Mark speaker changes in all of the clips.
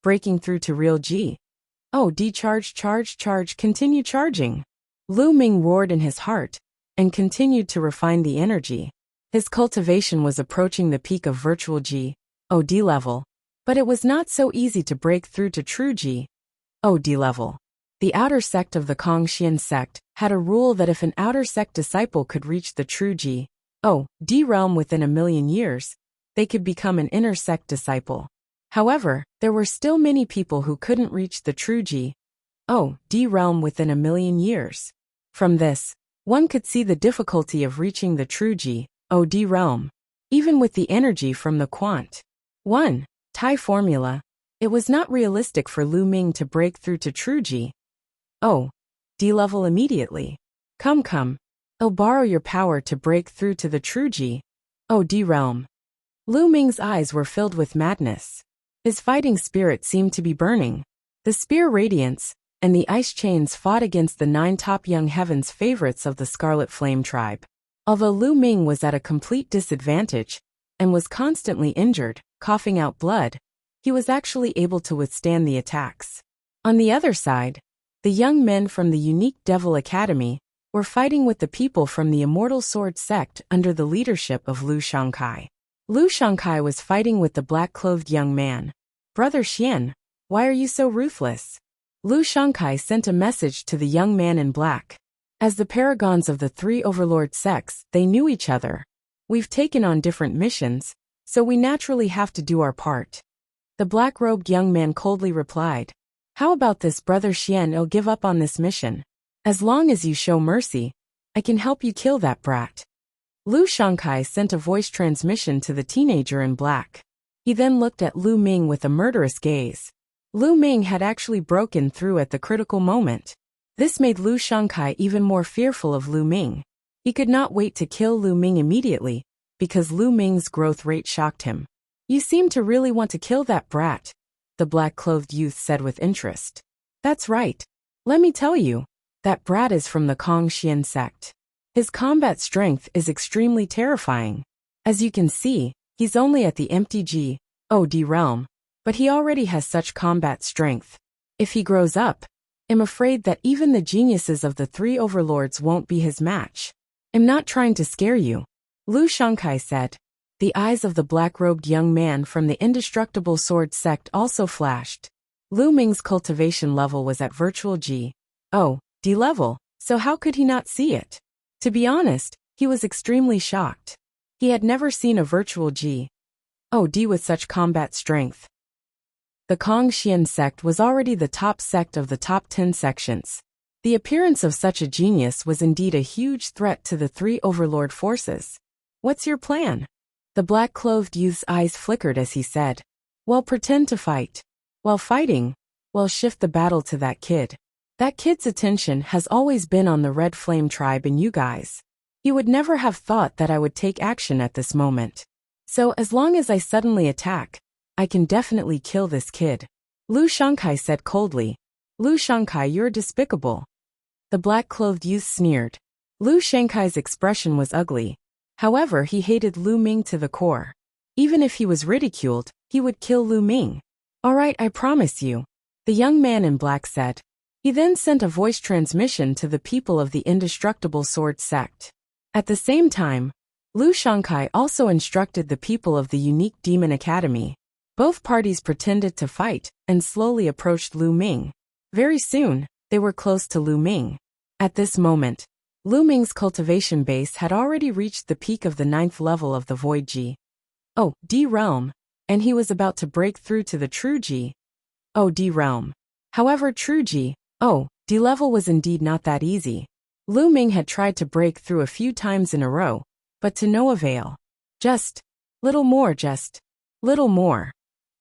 Speaker 1: breaking through to real G. Oh, D charge, charge, charge, continue charging. Lu Ming roared in his heart, and continued to refine the energy. His cultivation was approaching the peak of virtual G, O D level, but it was not so easy to break through to true G, O D level. The outer sect of the Kongxian sect had a rule that if an outer sect disciple could reach the true G, O D realm within 1,000,000 years, they could become an inner sect disciple. However, there were still many people who couldn't reach the true G, O D realm within 1,000,000 years. From this, one could see the difficulty of reaching the true G, O D realm. Even with the energy from the Quant 1 Tai formula, it was not realistic for Lu Ming to break through to true G, O D level immediately. Come. I'll borrow your power to break through to the true G, O D realm. Lu Ming's eyes were filled with madness. His fighting spirit seemed to be burning. The spear radiance and the ice chains fought against the 9 top young heavens favorites of the Scarlet Flame tribe. Although Lu Ming was at a complete disadvantage and was constantly injured, coughing out blood, he was actually able to withstand the attacks. On the other side, the young men from the unique Devil Academy were fighting with the people from the Immortal Sword sect under the leadership of Lu Shangkai. Lu Shangkai was fighting with the black-clothed young man. Brother Xian, why are you so ruthless? Lu Shangkai sent a message to the young man in black. As the paragons of the 3 overlord sects, they knew each other. We've taken on different missions, so we naturally have to do our part. The black-robed young man coldly replied, how about this, Brother Xian? I'll give up on this mission. As long as you show mercy, I can help you kill that brat. Lu Shangkai sent a voice transmission to the teenager in black. He then looked at Lu Ming with a murderous gaze. Lu Ming had actually broken through at the critical moment. This made Lu Shangkai even more fearful of Lu Ming. He could not wait to kill Lu Ming immediately, because Lu Ming's growth rate shocked him. You seem to really want to kill that brat, the black-clothed youth said with interest. That's right. Let me tell you, that brat is from the Kongxian sect. His combat strength is extremely terrifying. As you can see, he's only at the empty G, O D realm, but he already has such combat strength. If he grows up, I'm afraid that even the geniuses of the 3 overlords won't be his match. I'm not trying to scare you, Lu Shangkai said. The eyes of the black-robed young man from the Indestructible Sword sect also flashed. Lu Ming's cultivation level was at virtual G, O D level, so how could he not see it? To be honest, he was extremely shocked. He had never seen a virtual G, O D with such combat strength. The Kongxian sect was already the top sect of the top 10 sections. The appearance of such a genius was indeed a huge threat to the 3 overlord forces. What's your plan? The black-clothed youth's eyes flickered as he said, well, pretend to fight. While fighting, well, shift the battle to that kid. That kid's attention has always been on the Red Flame tribe and you guys. He would never have thought that I would take action at this moment. So as long as I suddenly attack, I can definitely kill this kid. Lu Shangkai said coldly. Lu Shangkai, you're despicable. The black-clothed youth sneered. Lu Shangkai's expression was ugly. However, he hated Lu Ming to the core. Even if he was ridiculed, he would kill Lu Ming. All right, I promise you, the young man in black said. He then sent a voice transmission to the people of the Indestructible Sword sect. At the same time, Lu Shangkai also instructed the people of the unique Demon Academy. Both parties pretended to fight and slowly approached Lu Ming. Very soon, they were close to Lu Ming. At this moment, Lu Ming's cultivation base had already reached the peak of the 9th level of the Void G, O D realm, and he was about to break through to the true G, O D realm. However, true G, O D level was indeed not that easy. Lu Ming had tried to break through a few times in a row, but to no avail. Just little more.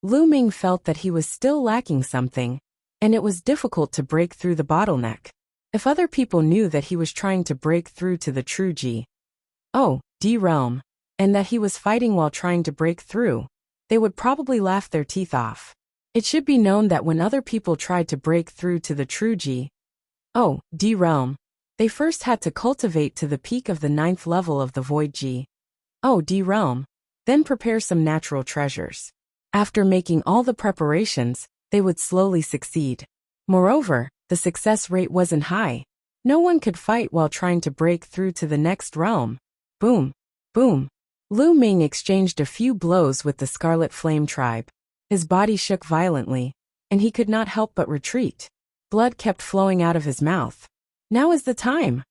Speaker 1: Lu Ming felt that he was still lacking something, and it was difficult to break through the bottleneck. If other people knew that he was trying to break through to the true G, O D realm, and that he was fighting while trying to break through, they would probably laugh their teeth off. It should be known that when other people tried to break through to the true G, O D realm, they first had to cultivate to the peak of the 9th level of the Void G, O D realm, then prepare some natural treasures. After making all the preparations, they would slowly succeed. Moreover, the success rate wasn't high. No one could fight while trying to break through to the next realm. Boom. Boom. Lu Ming exchanged a few blows with the Scarlet Flame tribe. His body shook violently, and he could not help but retreat. Blood kept flowing out of his mouth. Now is the time.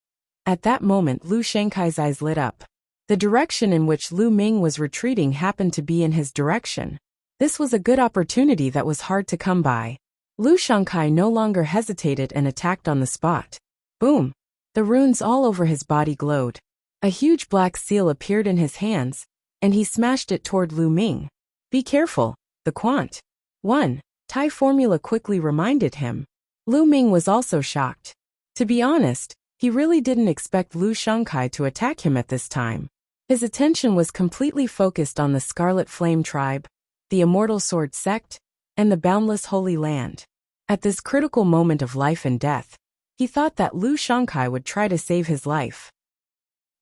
Speaker 1: At that moment, Lu Shankai's eyes lit up. The direction in which Lu Ming was retreating happened to be in his direction. This was a good opportunity that was hard to come by. Lu Shankai no longer hesitated and attacked on the spot. Boom! The runes all over his body glowed. A huge black seal appeared in his hands, and he smashed it toward Lu Ming. Be careful, the Quant. 1. Tai formula quickly reminded him. Lu Ming was also shocked. To be honest, he really didn't expect Lu Shankai to attack him at this time. His attention was completely focused on the Scarlet Flame tribe, the Immortal Sword sect, and the Boundless Holy Land. At this critical moment of life and death, he thought that Lu Shankai would try to save his life.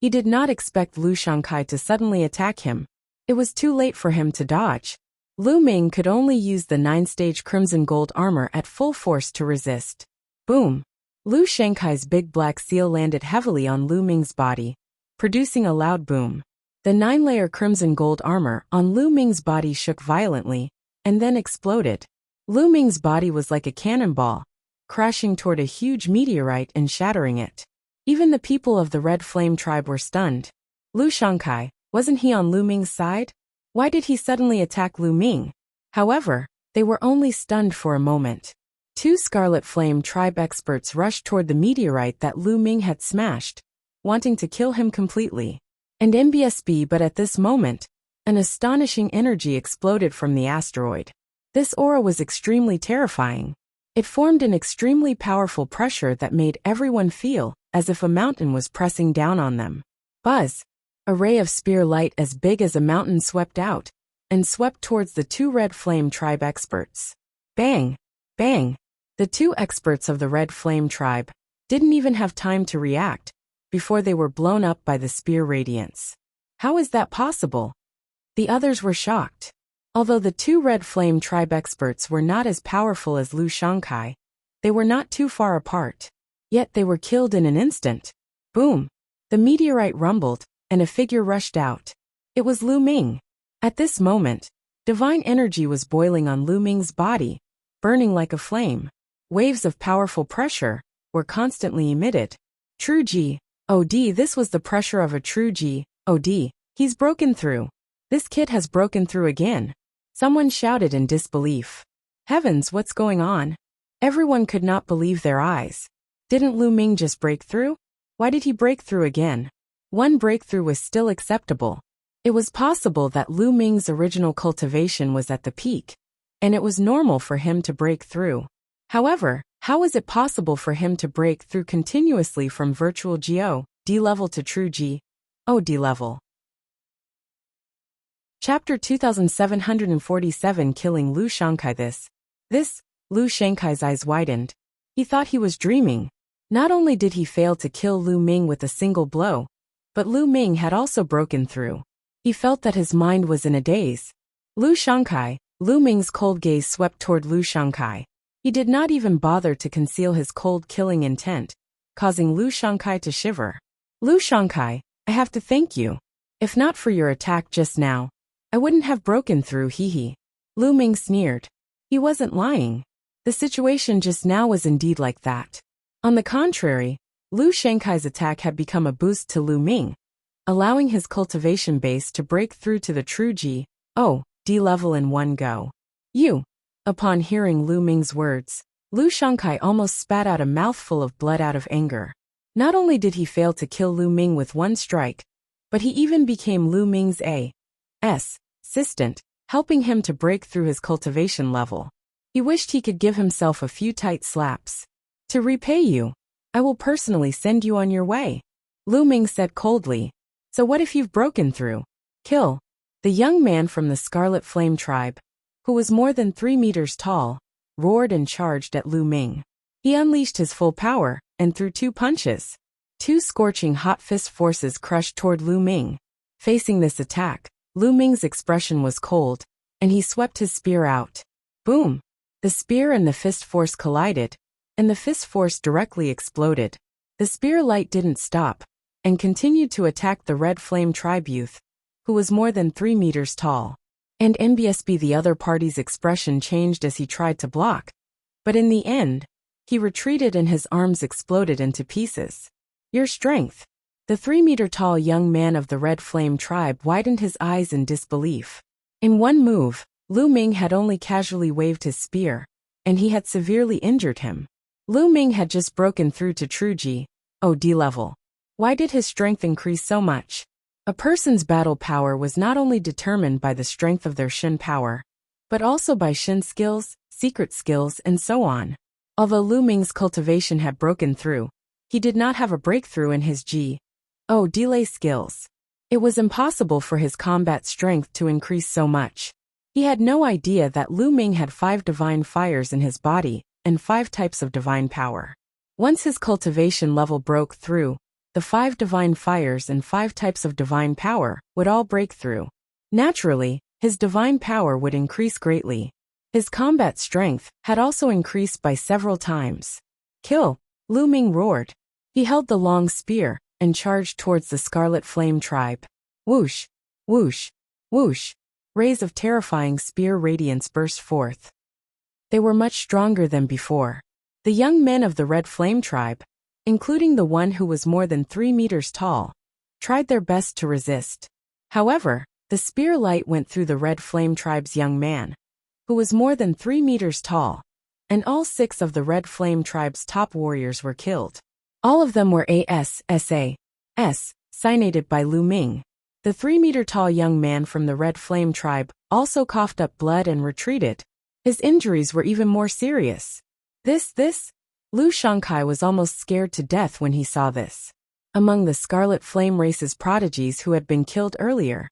Speaker 1: He did not expect Lu Shankai to suddenly attack him. It was too late for him to dodge. Lu Ming could only use the 9-stage crimson gold armor at full force to resist. Boom! Lu Shankai's big black seal landed heavily on Lu Ming's body, producing a loud boom. The 9-layer crimson gold armor on Lu Ming's body shook violently, and then exploded. Lu Ming's body was like a cannonball, crashing toward a huge meteorite and shattering it. Even the people of the Red Flame tribe were stunned. Lu Shankai, wasn't he on Lu Ming's side? Why did he suddenly attack Lu Ming? However, they were only stunned for a moment. 2 Scarlet Flame tribe experts rushed toward the meteorite that Lu Ming had smashed, wanting to kill him completely. And MBSB, but at this moment, an astonishing energy exploded from the asteroid. This aura was extremely terrifying. It formed an extremely powerful pressure that made everyone feel as if a mountain was pressing down on them. Buzz! A ray of spear light as big as a mountain swept out, and swept towards the 2 Red Flame tribe experts. Bang! Bang! The 2 experts of the Red Flame tribe didn't even have time to react before they were blown up by the spear radiance. How is that possible? The others were shocked. Although the 2 Red Flame tribe experts were not as powerful as Lu Shankai, they were not too far apart. Yet they were killed in an instant. Boom! The meteorite rumbled, and a figure rushed out. It was Lu Ming. At this moment, divine energy was boiling on Lu Ming's body, burning like a flame. Waves of powerful pressure were constantly emitted. True G.O.D. This was the pressure of a true G.O.D. He's broken through. This kid has broken through again. Someone shouted in disbelief. Heavens, what's going on? Everyone could not believe their eyes. Didn't Lu Ming just break through? Why did he break through again? One breakthrough was still acceptable. It was possible that Lu Ming's original cultivation was at the peak, and it was normal for him to break through. However, how is it possible for him to break through continuously from virtual G.O.D. level to true G.O.D. level? Chapter 2747 Killing Lu Shankai. This, Lu Shankai's eyes widened. He thought he was dreaming. Not only did he fail to kill Lu Ming with a single blow, but Lu Ming had also broken through. He felt that his mind was in a daze. Lu Shankai, Lu Ming's cold gaze swept toward Lu Shankai. He did not even bother to conceal his cold killing intent, causing Lu Shankai to shiver. Lu Shankai, I have to thank you. If not for your attack just now, I wouldn't have broken through, hee. Lu Ming sneered. He wasn't lying. The situation just now was indeed like that. On the contrary, Lu Shankai's attack had become a boost to Lu Ming, allowing his cultivation base to break through to the true G.O.D. level in one go. You! Upon hearing Lu Ming's words, Lu Shankai almost spat out a mouthful of blood out of anger. Not only did he fail to kill Lu Ming with one strike, but he even became Lu Ming's assistant, helping him to break through his cultivation level. He wished he could give himself a few tight slaps. To repay you, I will personally send you on your way, Lu Ming said coldly. So what if you've broken through? Kill. The young man from the Scarlet Flame tribe, who was more than 3 meters tall, roared and charged at Lu Ming. He unleashed his full power and threw 2 punches. 2 scorching hot fist forces crushed toward Lu Ming. Facing this attack, Lu Ming's expression was cold, and he swept his spear out. Boom! The spear and the fist force collided, and the fist force directly exploded. The spear light didn't stop, and continued to attack the Red Flame tribe youth, who was more than 3 meters tall. And NBSB, the other party's expression changed as he tried to block, but in the end, he retreated and his arms exploded into pieces. Your strength. The 3-meter-tall young man of the Red Flame tribe widened his eyes in disbelief. In one move, Lu Ming had only casually waved his spear, and he had severely injured him. Lu Ming had just broken through to true G.O.D. level. Why did his strength increase so much? A person's battle power was not only determined by the strength of their Shin power, but also by Shin skills, secret skills, and so on. Although Lu Ming's cultivation had broken through, he did not have a breakthrough in his G.O.D. skills. It was impossible for his combat strength to increase so much. He had no idea that Lu Ming had 5 divine fires in his body and 5 types of divine power. Once his cultivation level broke through, the 5 divine fires and 5 types of divine power would all break through. Naturally, his divine power would increase greatly. His combat strength had also increased by several times. Kill! Lu Ming roared. He held the long spear and charged towards the Scarlet Flame tribe. Whoosh! Whoosh! Whoosh! Rays of terrifying spear radiance burst forth. They were much stronger than before. The young men of the Red Flame tribe, including the one who was more than 3 meters tall, tried their best to resist. However, the spear light went through the Red Flame tribe's young man, who was more than 3 meters tall, and all 6 of the Red Flame tribe's top warriors were killed. All of them were assassinated by Lu Ming. The 3-meter-tall young man from the Red Flame tribe also coughed up blood and retreated. His injuries were even more serious. Lu Shangkai was almost scared to death when he saw this. Among the Scarlet Flame race's prodigies who had been killed earlier,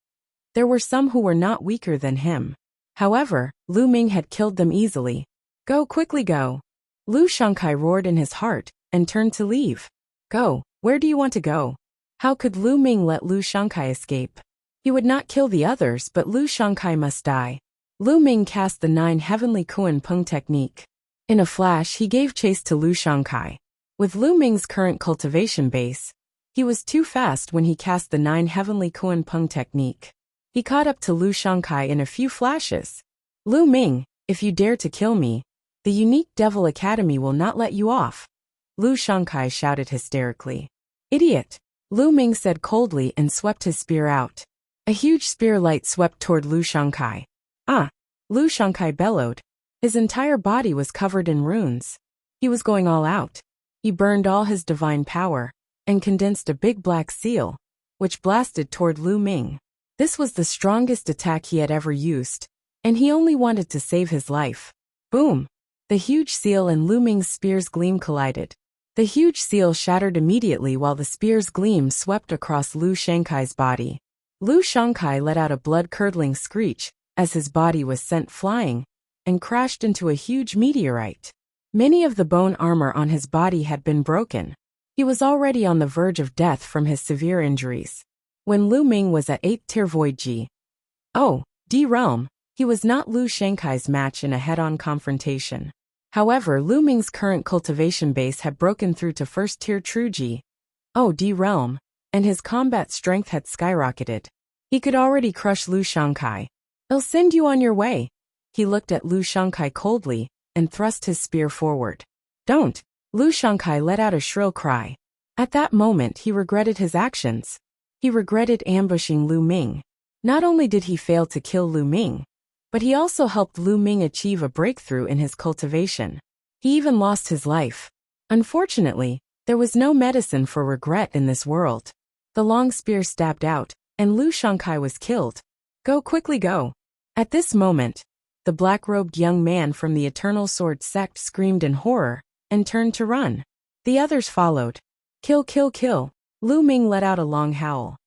Speaker 1: there were some who were not weaker than him. However, Lu Ming had killed them easily. Go, quickly go! Lu Shangkai roared in his heart and turned to leave. Go, where do you want to go? How could Lu Ming let Lu Shangkai escape? He would not kill the others, but Lu Shangkai must die. Lu Ming cast the 9 heavenly Kuan Peng technique. In a flash, he gave chase to Lu Shangkai. With Lu Ming's current cultivation base, he was too fast when he cast the 9 heavenly Kuan Peng technique. He caught up to Lu Shangkai in a few flashes. Lu Ming, if you dare to kill me, the unique Devil Academy will not let you off. Lu Shangkai shouted hysterically. Idiot! Lu Ming said coldly and swept his spear out. A huge spear light swept toward Lu Shangkai. Ah! Lu Shangkai bellowed. His entire body was covered in runes. He was going all out. He burned all his divine power and condensed a big black seal, which blasted toward Lu Ming. This was the strongest attack he had ever used, and he only wanted to save his life. Boom! The huge seal and Lu Ming's spear's gleam collided. The huge seal shattered immediately while the spear's gleam swept across Lu Shangkai's body. Lu Shangkai let out a blood-curdling screech as his body was sent flying and crashed into a huge meteorite. Many of the bone armor on his body had been broken. He was already on the verge of death from his severe injuries. When Lu Ming was at 8th tier Void G.O.D. realm, he was not Lu Shangkai's match in a head-on confrontation. However, Lu Ming's current cultivation base had broken through to 1st tier True G.O.D. realm, and his combat strength had skyrocketed. He could already crush Lu Shangkai. I'll send you on your way. He looked at Lu Shangkai coldly and thrust his spear forward. Don't! Lu Shangkai let out a shrill cry. At that moment he regretted his actions. He regretted ambushing Lu Ming. Not only did he fail to kill Lu Ming, but he also helped Lu Ming achieve a breakthrough in his cultivation. He even lost his life. Unfortunately, there was no medicine for regret in this world. The long spear stabbed out, and Lu Shangkai was killed. Go, quickly go! At this moment, the black-robed young man from the Eternal Sword sect screamed in horror and turned to run. The others followed. Kill, kill, kill! Lu Ming let out a long howl.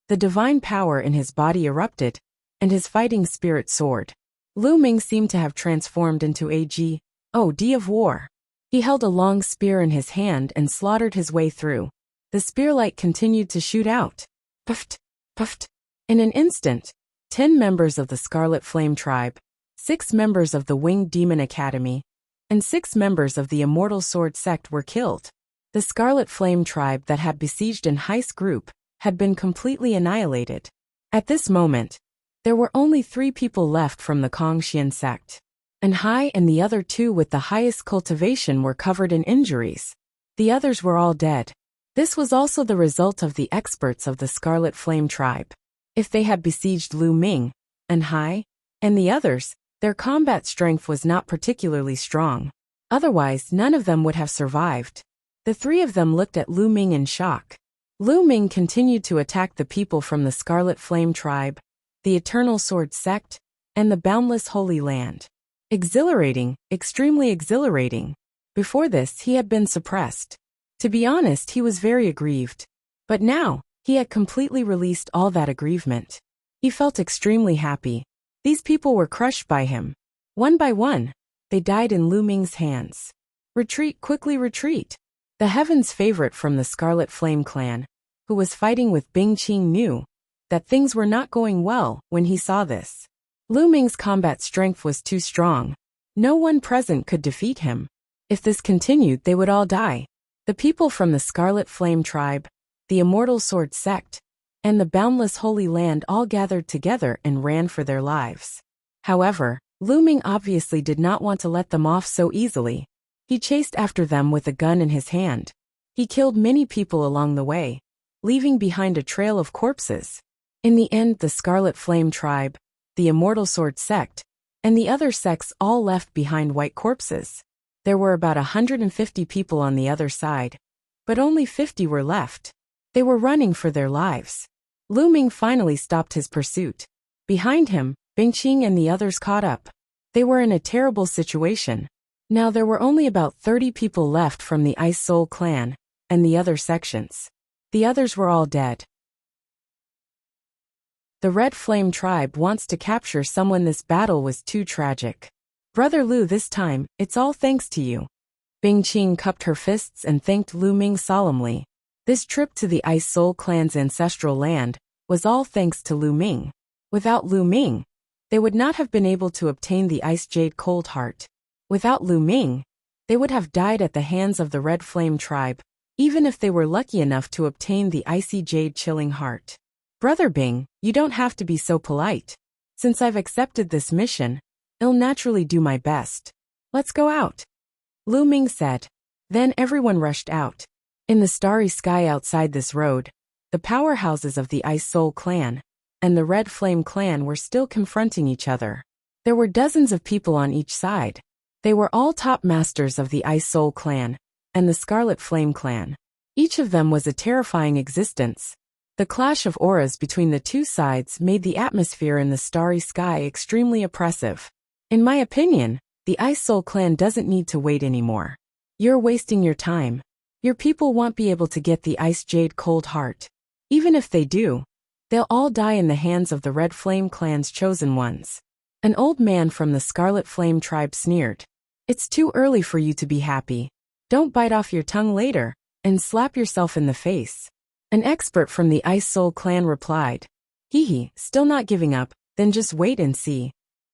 Speaker 1: The divine power in his body erupted, and his fighting spirit soared. Lu Ming seemed to have transformed into a G.O.D. of war. He held a long spear in his hand and slaughtered his way through. The spearlight continued to shoot out. Puffed, puffed. In an instant, 10 members of the Scarlet Flame tribe, 6 members of the Winged Demon Academy and 6 members of the Immortal Sword sect were killed. The Scarlet Flame tribe that had besieged in Heist group had been completely annihilated. At this moment, there were only 3 people left from the Kongxian sect. And Hai and the other 2 with the highest cultivation were covered in injuries. The others were all dead. This was also the result of the experts of the Scarlet Flame tribe. If they had besieged Lu Ming and Hai and the others, their combat strength was not particularly strong. Otherwise, none of them would have survived. The 3 of them looked at Lu Ming in shock. Lu Ming continued to attack the people from the Scarlet Flame tribe, the Eternal Sword sect, and the Boundless Holy Land. Exhilarating, extremely exhilarating. Before this, he had been suppressed. To be honest, he was very aggrieved. But now, he had completely released all that aggrievement. He felt extremely happy. These people were crushed by him. One by one, they died in Lu Ming's hands. Retreat, quickly retreat. The Heaven's favorite from the Scarlet Flame clan, who was fighting with Bing Qing, knew that things were not going well when he saw this. Lu Ming's combat strength was too strong. No one present could defeat him. If this continued, they would all die. The people from the Scarlet Flame tribe, the Immortal Sword sect, and the Boundless Holy Land all gathered together and ran for their lives. However, Lu Ming obviously did not want to let them off so easily. He chased after them with a gun in his hand. He killed many people along the way, leaving behind a trail of corpses. In the end, the Scarlet Flame tribe, the Immortal Sword sect, and the other sects all left behind white corpses. There were about 150 people on the other side, but only 50 were left. They were running for their lives. Lu Ming finally stopped his pursuit. Behind him, Bing Qing and the others caught up. They were in a terrible situation. Now there were only about 30 people left from the Ice Soul clan and the other sections. The others were all dead. The Red Flame tribe wants to capture someone. This battle was too tragic. Brother Lu, this time, it's all thanks to you. Bing Qing cupped her fists and thanked Lu Ming solemnly. This trip to the Ice Soul clan's ancestral land was all thanks to Lu Ming. Without Lu Ming, they would not have been able to obtain the Ice Jade Cold Heart. Without Lu Ming, they would have died at the hands of the Red Flame tribe, even if they were lucky enough to obtain the Icy Jade Chilling Heart. Brother Bing, you don't have to be so polite. Since I've accepted this mission, I'll naturally do my best. Let's go out. Lu Ming said. Then everyone rushed out. In the starry sky outside this road, the powerhouses of the Ice Soul clan and the Red Flame clan were still confronting each other. There were dozens of people on each side. They were all top masters of the Ice Soul clan and the Scarlet Flame clan. Each of them was a terrifying existence. The clash of auras between the two sides made the atmosphere in the starry sky extremely oppressive. In my opinion, the Ice Soul clan doesn't need to wait anymore. You're wasting your time. Your people won't be able to get the Ice Jade Cold Heart. Even if they do, they'll all die in the hands of the Red Flame clan's chosen ones. An old man from the Scarlet Flame tribe sneered. It's too early for you to be happy. Don't bite off your tongue later and slap yourself in the face. An expert from the Ice Soul clan replied. Hee, still not giving up, then just wait and see.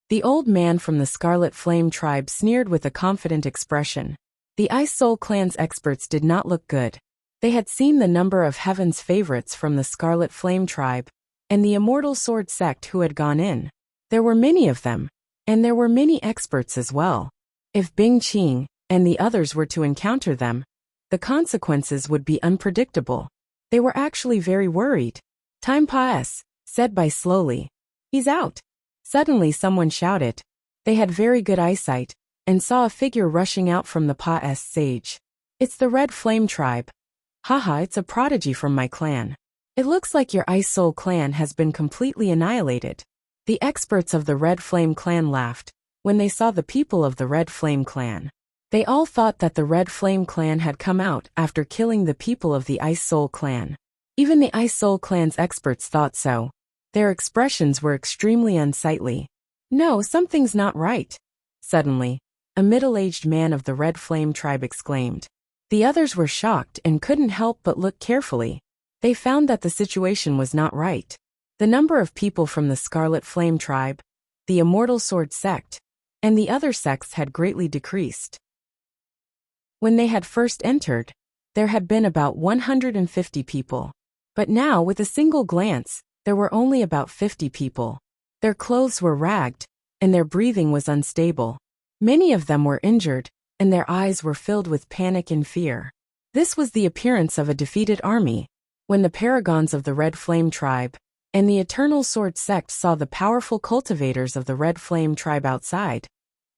Speaker 1: The old man from the Scarlet Flame tribe sneered with a confident expression. The Ice Soul clan's experts did not look good. They had seen the number of Heaven's favorites from the Scarlet Flame tribe and the Immortal Sword sect who had gone in. There were many of them, and there were many experts as well. If Bing Qing and the others were to encounter them, the consequences would be unpredictable. They were actually very worried. Time pass, said Bai slowly. He's out. Suddenly someone shouted. They had very good eyesight, and saw a figure rushing out from the pa's sage. It's the Red Flame tribe. Haha, it's a prodigy from my clan. It looks like your Ice Soul clan has been completely annihilated. The experts of the Red Flame clan laughed when they saw the people of the Red Flame clan. They all thought that the Red Flame clan had come out after killing the people of the Ice Soul clan. Even the Ice Soul clan's experts thought so. Their expressions were extremely unsightly. No, something's not right. Suddenly, a middle-aged man of the Red Flame tribe exclaimed. The others were shocked and couldn't help but look carefully. They found that the situation was not right. The number of people from the Scarlet Flame tribe the Immortal Sword sect, and the other sects had greatly decreased. When they had first entered, there had been about 150 people. But now, with a single glance, there were only about 50 people. Their clothes were ragged, and their breathing was unstable. Many of them were injured, and their eyes were filled with panic and fear. This was the appearance of a defeated army. When the paragons of the Red Flame tribe and the Eternal Sword sect saw the powerful cultivators of the Red Flame tribe outside,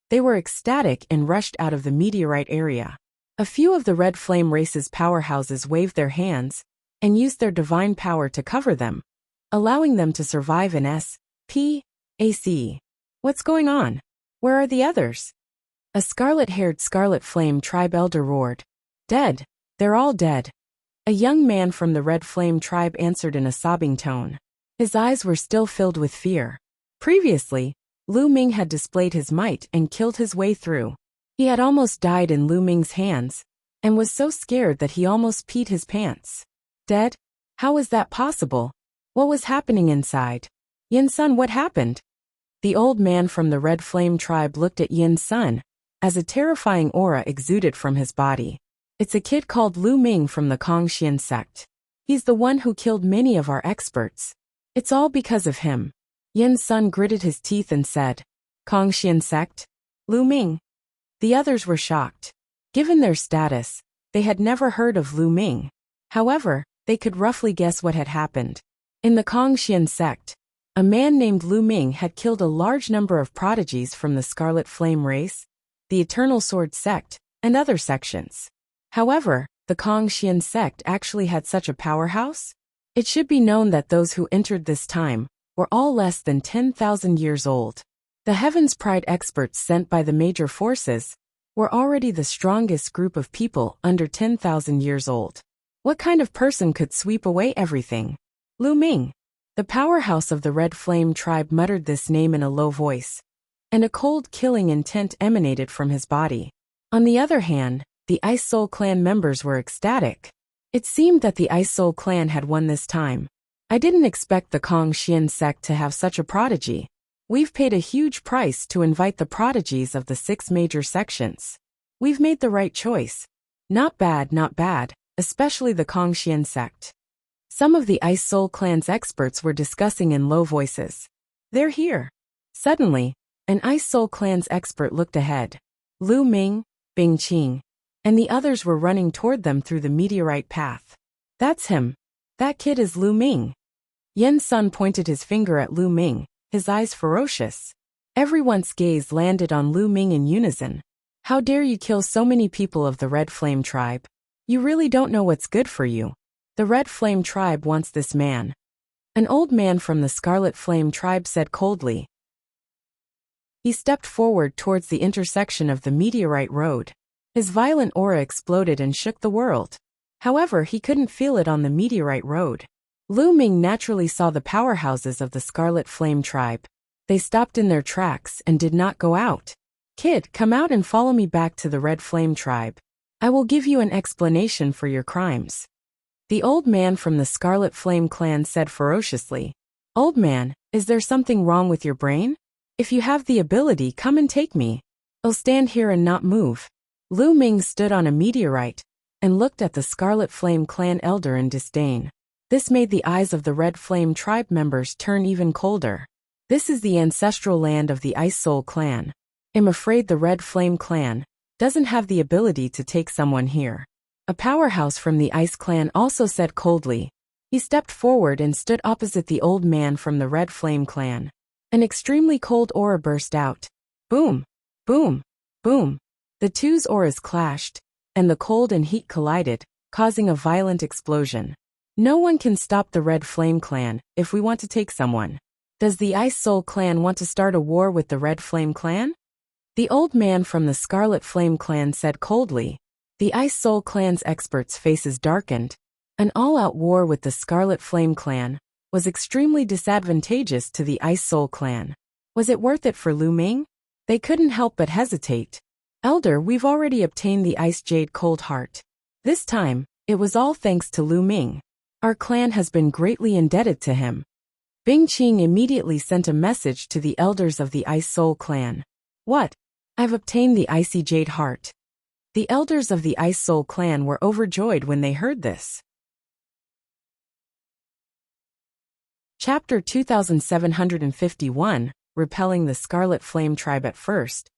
Speaker 1: they were ecstatic and rushed out of the meteorite area. A few of the Red Flame race's powerhouses waved their hands and used their divine power to cover them, allowing them to survive in S.P.A.C. What's going on? Where are the others? A scarlet-haired Scarlet Flame tribe elder roared. Dead. They're all dead. A young man from the Red Flame tribe answered in a sobbing tone. His eyes were still filled with fear. Previously, Lu Ming had displayed his might and killed his way through. He had almost died in Lu Ming's hands, and was so scared that he almost peed his pants. Dead? How was that possible? What was happening inside? Yin-sun, what happened? The old man from the Red Flame tribe looked at Yin-sun, as a terrifying aura exuded from his body. It's a kid called Lu Ming from the Kongxian sect. He's the one who killed many of our experts. It's all because of him. Yin-sun gritted his teeth and said, Kongxian sect? Lu Ming? The others were shocked. Given their status, they had never heard of Lu Ming. However, they could roughly guess what had happened. In the Kongxian sect, a man named Lu Ming had killed a large number of prodigies from the Scarlet Flame race, the Eternal Sword sect, and other sections. However, the Kongxian sect actually had such a powerhouse? It should be known that those who entered this time were all less than 10,000 years old. The Heaven's Pride experts sent by the major forces were already the strongest group of people under 10,000 years old. What kind of person could sweep away everything? Lu Ming. The powerhouse of the Red Flame tribe muttered this name in a low voice, and a cold killing intent emanated from his body. On the other hand, the Ice Soul Clan members were ecstatic. It seemed that the Ice Soul Clan had won this time. I didn't expect the Kongxian sect to have such a prodigy. We've paid a huge price to invite the prodigies of the 6 major sections. We've made the right choice. Not bad, especially the Kongxian sect. Some of the Ice Soul Clan's experts were discussing in low voices. They're here. Suddenly, an Ice Soul Clan's expert looked ahead. Lu Ming, Bing Qing, and the others were running toward them through the meteorite path. That's him. That kid is Lu Ming. Yin-sun pointed his finger at Lu Ming, his eyes ferocious. Everyone's gaze landed on Lu Ming in unison. How dare you kill so many people of the Red Flame tribe? You really don't know what's good for you. The Red Flame tribe wants this man. An old man from the Scarlet Flame tribe said coldly. He stepped forward towards the intersection of the meteorite road. His violent aura exploded and shook the world. However, he couldn't feel it on the meteorite road. Lu Ming naturally saw the powerhouses of the Scarlet Flame tribe. They stopped in their tracks and did not go out. Kid, come out and follow me back to the Red Flame tribe. I will give you an explanation for your crimes. The old man from the Scarlet Flame clan said ferociously. Old man, is there something wrong with your brain? If you have the ability, come and take me. I'll stand here and not move. Lu Ming stood on a meteorite and looked at the Scarlet Flame clan elder in disdain. This made the eyes of the Red Flame tribe members turn even colder. This is the ancestral land of the Ice Soul clan. I'm afraid the Red Flame clan doesn't have the ability to take someone here. A powerhouse from the Ice clan also said coldly. He stepped forward and stood opposite the old man from the Red Flame clan. An extremely cold aura burst out. Boom! Boom! Boom! The two's auras clashed, and the cold and heat collided, causing a violent explosion. No one can stop the Red Flame clan if we want to take someone. Does the Ice Soul clan want to start a war with the Red Flame clan? The old man from the Scarlet Flame clan said coldly. The Ice Soul clan's experts' faces darkened. An all-out war with the Scarlet Flame clan was extremely disadvantageous to the Ice Soul clan. Was it worth it for Lu Ming? They couldn't help but hesitate. Elder, we've already obtained the Ice Jade Cold Heart. This time, it was all thanks to Lu Ming. Our clan has been greatly indebted to him. Bing Qing immediately sent a message to the elders of the Ice Soul clan. What? I've obtained the icy jade heart. The elders of the Ice Soul clan were overjoyed when they heard this. Chapter 2751, Repelling the Scarlet Flame Tribe. At first,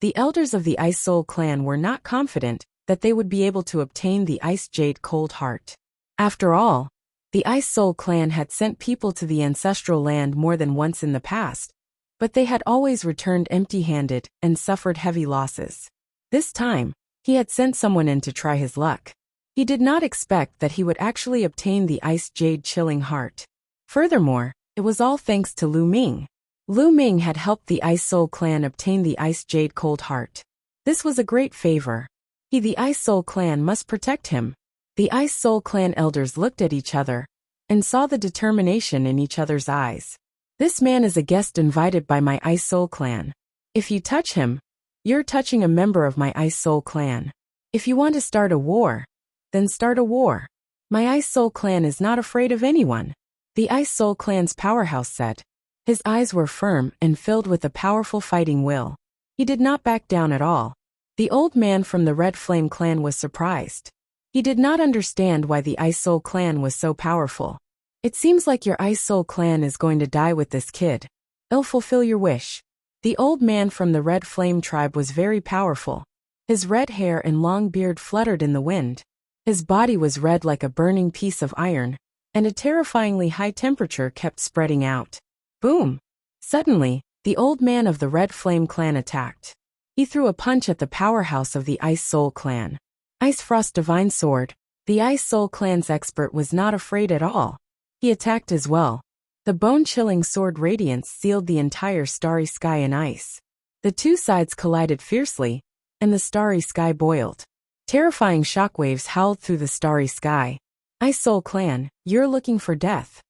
Speaker 1: the elders of the Ice Soul clan were not confident that they would be able to obtain the Ice Jade Cold Heart. After all, the Ice Soul clan had sent people to the ancestral land more than once in the past, but they had always returned empty-handed and suffered heavy losses. This time, he had sent someone in to try his luck. He did not expect that he would actually obtain the Ice Jade Chilling Heart. Furthermore, it was all thanks to Lu Ming. Lu Ming had helped the Ice Soul clan obtain the Ice Jade Cold Heart. This was a great favor. He, the Ice Soul clan, must protect him. The Ice Soul clan elders looked at each other and saw the determination in each other's eyes. This man is a guest invited by my Ice Soul clan. If you touch him, you're touching a member of my Ice Soul clan. If you want to start a war, then start a war. My Ice Soul clan is not afraid of anyone. The Ice Soul clan's powerhouse said. His eyes were firm and filled with a powerful fighting will. He did not back down at all. The old man from the Red Flame clan was surprised. He did not understand why the Ice Soul clan was so powerful. It seems like your Ice Soul clan is going to die with this kid. I'll fulfill your wish. The old man from the Red Flame tribe was very powerful. His red hair and long beard fluttered in the wind. His body was red like a burning piece of iron, and a terrifyingly high temperature kept spreading out. Boom! Suddenly, the old man of the Red Flame clan attacked. He threw a punch at the powerhouse of the Ice Soul clan. Ice Frost Divine Sword. The Ice Soul clan's expert was not afraid at all. He attacked as well. The bone-chilling sword radiance sealed the entire starry sky in ice. The two sides collided fiercely, and the starry sky boiled. Terrifying shockwaves howled through the starry sky. Ice Soul clan, you're looking for death.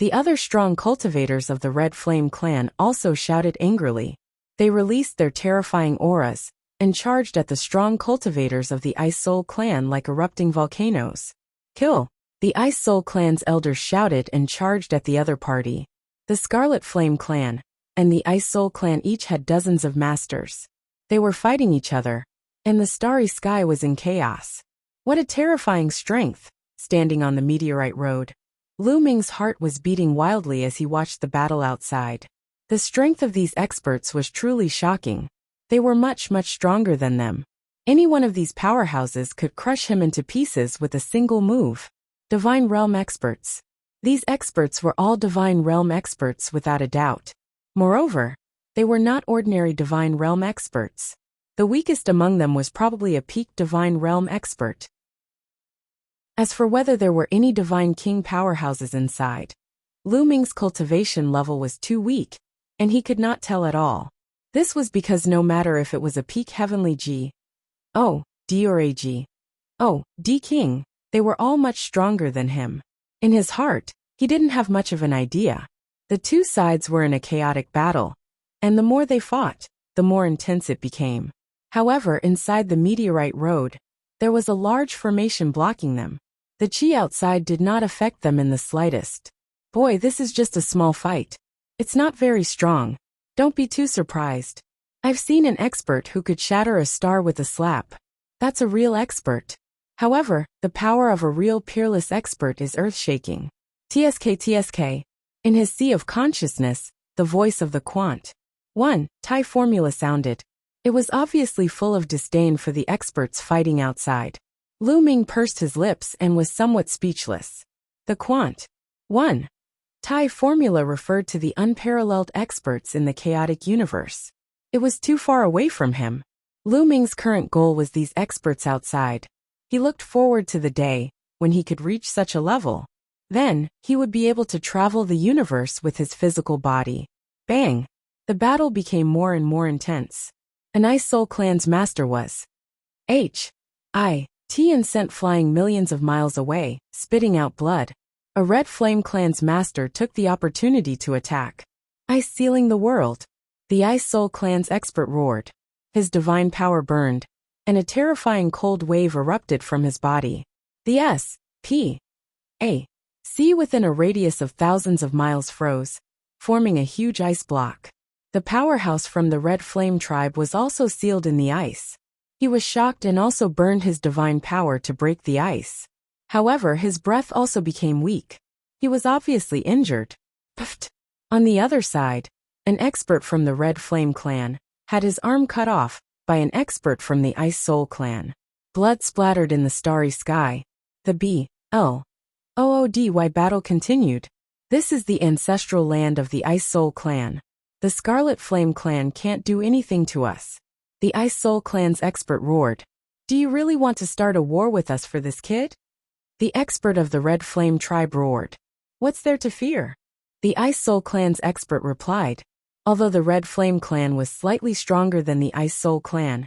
Speaker 1: The other strong cultivators of the Red Flame clan also shouted angrily. They released their terrifying auras and charged at the strong cultivators of the Ice Soul clan like erupting volcanoes. Kill! The Ice Soul clan's elders shouted and charged at the other party. The Scarlet Flame clan and the Ice Soul clan each had dozens of masters. They were fighting each other, and the starry sky was in chaos. What a terrifying strength! Standing on the meteorite road, Lu Ming's heart was beating wildly as he watched the battle outside. The strength of these experts was truly shocking. They were much, much stronger than them. Any one of these powerhouses could crush him into pieces with a single move. Divine Realm experts. These experts were all Divine Realm experts without a doubt. Moreover, they were not ordinary Divine Realm experts. The weakest among them was probably a peak Divine Realm expert. As for whether there were any Divine King powerhouses inside, Lu Ming's cultivation level was too weak, and he could not tell at all. This was because no matter if it was a peak Heavenly G, O, D or a G, O, D King, they were all much stronger than him. In his heart, he didn't have much of an idea. The two sides were in a chaotic battle, and the more they fought, the more intense it became. However, inside the meteorite road, there was a large formation blocking them. The chi outside did not affect them in the slightest. Boy, this is just a small fight. It's not very strong. Don't be too surprised. I've seen an expert who could shatter a star with a slap. That's a real expert. However, the power of a real peerless expert is earth-shaking. TSK. In his sea of consciousness, the voice of the Quant. 1. Thai formula sounded. It was obviously full of disdain for the experts fighting outside. Lu Ming pursed his lips and was somewhat speechless. The Quant. 1. Thai formula referred to the unparalleled experts in the chaotic universe. It was too far away from him. Lu Ming's current goal was these experts outside. He looked forward to the day when he could reach such a level. Then, he would be able to travel the universe with his physical body. Bang! The battle became more and more intense. An Ice Soul clan's master was H.I.T. and sent flying millions of miles away, spitting out blood. A Red Flame clan's master took the opportunity to attack. Ice sealing the world. The Ice Soul clan's expert roared. His divine power burned, and a terrifying cold wave erupted from his body. The S.P.A. Sea within a radius of thousands of miles froze, forming a huge ice block. The powerhouse from the Red Flame tribe was also sealed in the ice. He was shocked and also burned his divine power to break the ice. However, his breath also became weak. He was obviously injured. Pfft. On the other side, an expert from the Red Flame clan had his arm cut off by an expert from the Ice Soul clan. Blood splattered in the starry sky. The BLOODY battle continued. This is the ancestral land of the Ice Soul clan. The Scarlet Flame clan can't do anything to us. The Ice Soul clan's expert roared. Do you really want to start a war with us for this kid? The expert of the Red Flame tribe roared. What's there to fear? The Ice Soul clan's expert replied. Although the Red Flame clan was slightly stronger than the Ice Soul clan,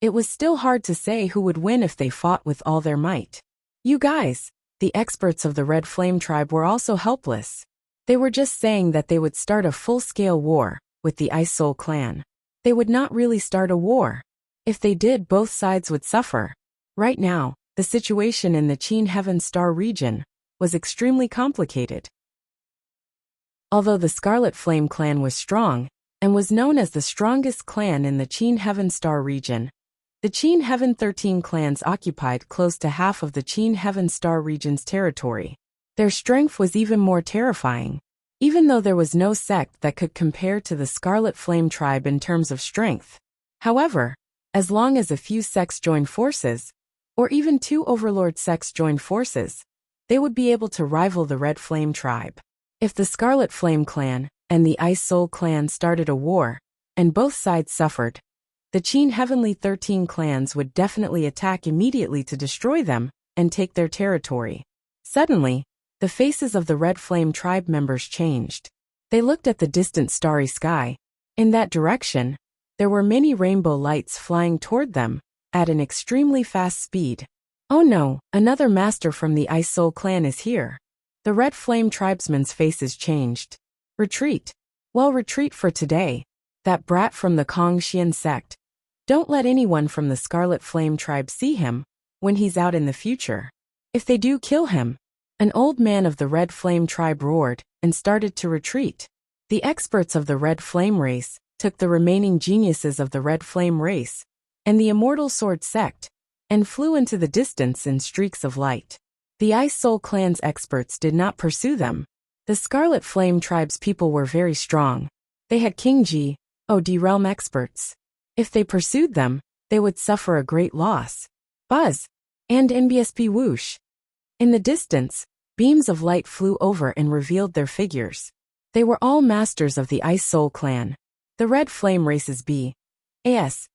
Speaker 1: it was still hard to say who would win if they fought with all their might. You guys, the experts of the Red Flame tribe were also helpless. They were just saying that they would start a full-scale war with the Ice Soul clan. They would not really start a war. If they did, both sides would suffer. Right now, the situation in the Qin Heaven Star region was extremely complicated. Although the Scarlet Flame clan was strong and was known as the strongest clan in the Qin Heaven Star region, the Qin Heaven 13 clans occupied close to half of the Qin Heaven Star region's territory. Their strength was even more terrifying. Even though there was no sect that could compare to the Scarlet Flame tribe in terms of strength. However, as long as a few sects joined forces, or even 2 overlord sects joined forces, they would be able to rival the Red Flame tribe. If the Scarlet Flame clan and the Ice Soul clan started a war, and both sides suffered, the Qin Heavenly 13 clans would definitely attack immediately to destroy them and take their territory. Suddenly, the faces of the Red Flame tribe members changed. They looked at the distant starry sky. In that direction, there were many rainbow lights flying toward them at an extremely fast speed. Oh no, another master from the Ice Soul clan is here. The Red Flame tribesmen's faces changed. Retreat. Well, retreat for today. That brat from the Kong Xian sect. Don't let anyone from the Scarlet Flame tribe see him when he's out in the future. If they do, kill him. An old man of the Red Flame tribe roared and started to retreat. The experts of the Red Flame race took the remaining geniuses of the Red Flame race and the Immortal Sword sect and flew into the distance in streaks of light. The Ice Soul clan's experts did not pursue them. The Scarlet Flame tribe's people were very strong. They had King GOD realm experts. If they pursued them, they would suffer a great loss. Buzz! And NBSP whoosh! In the distance, beams of light flew over and revealed their figures. They were all masters of the Ice Soul clan. The Red Flame race's BASTARD.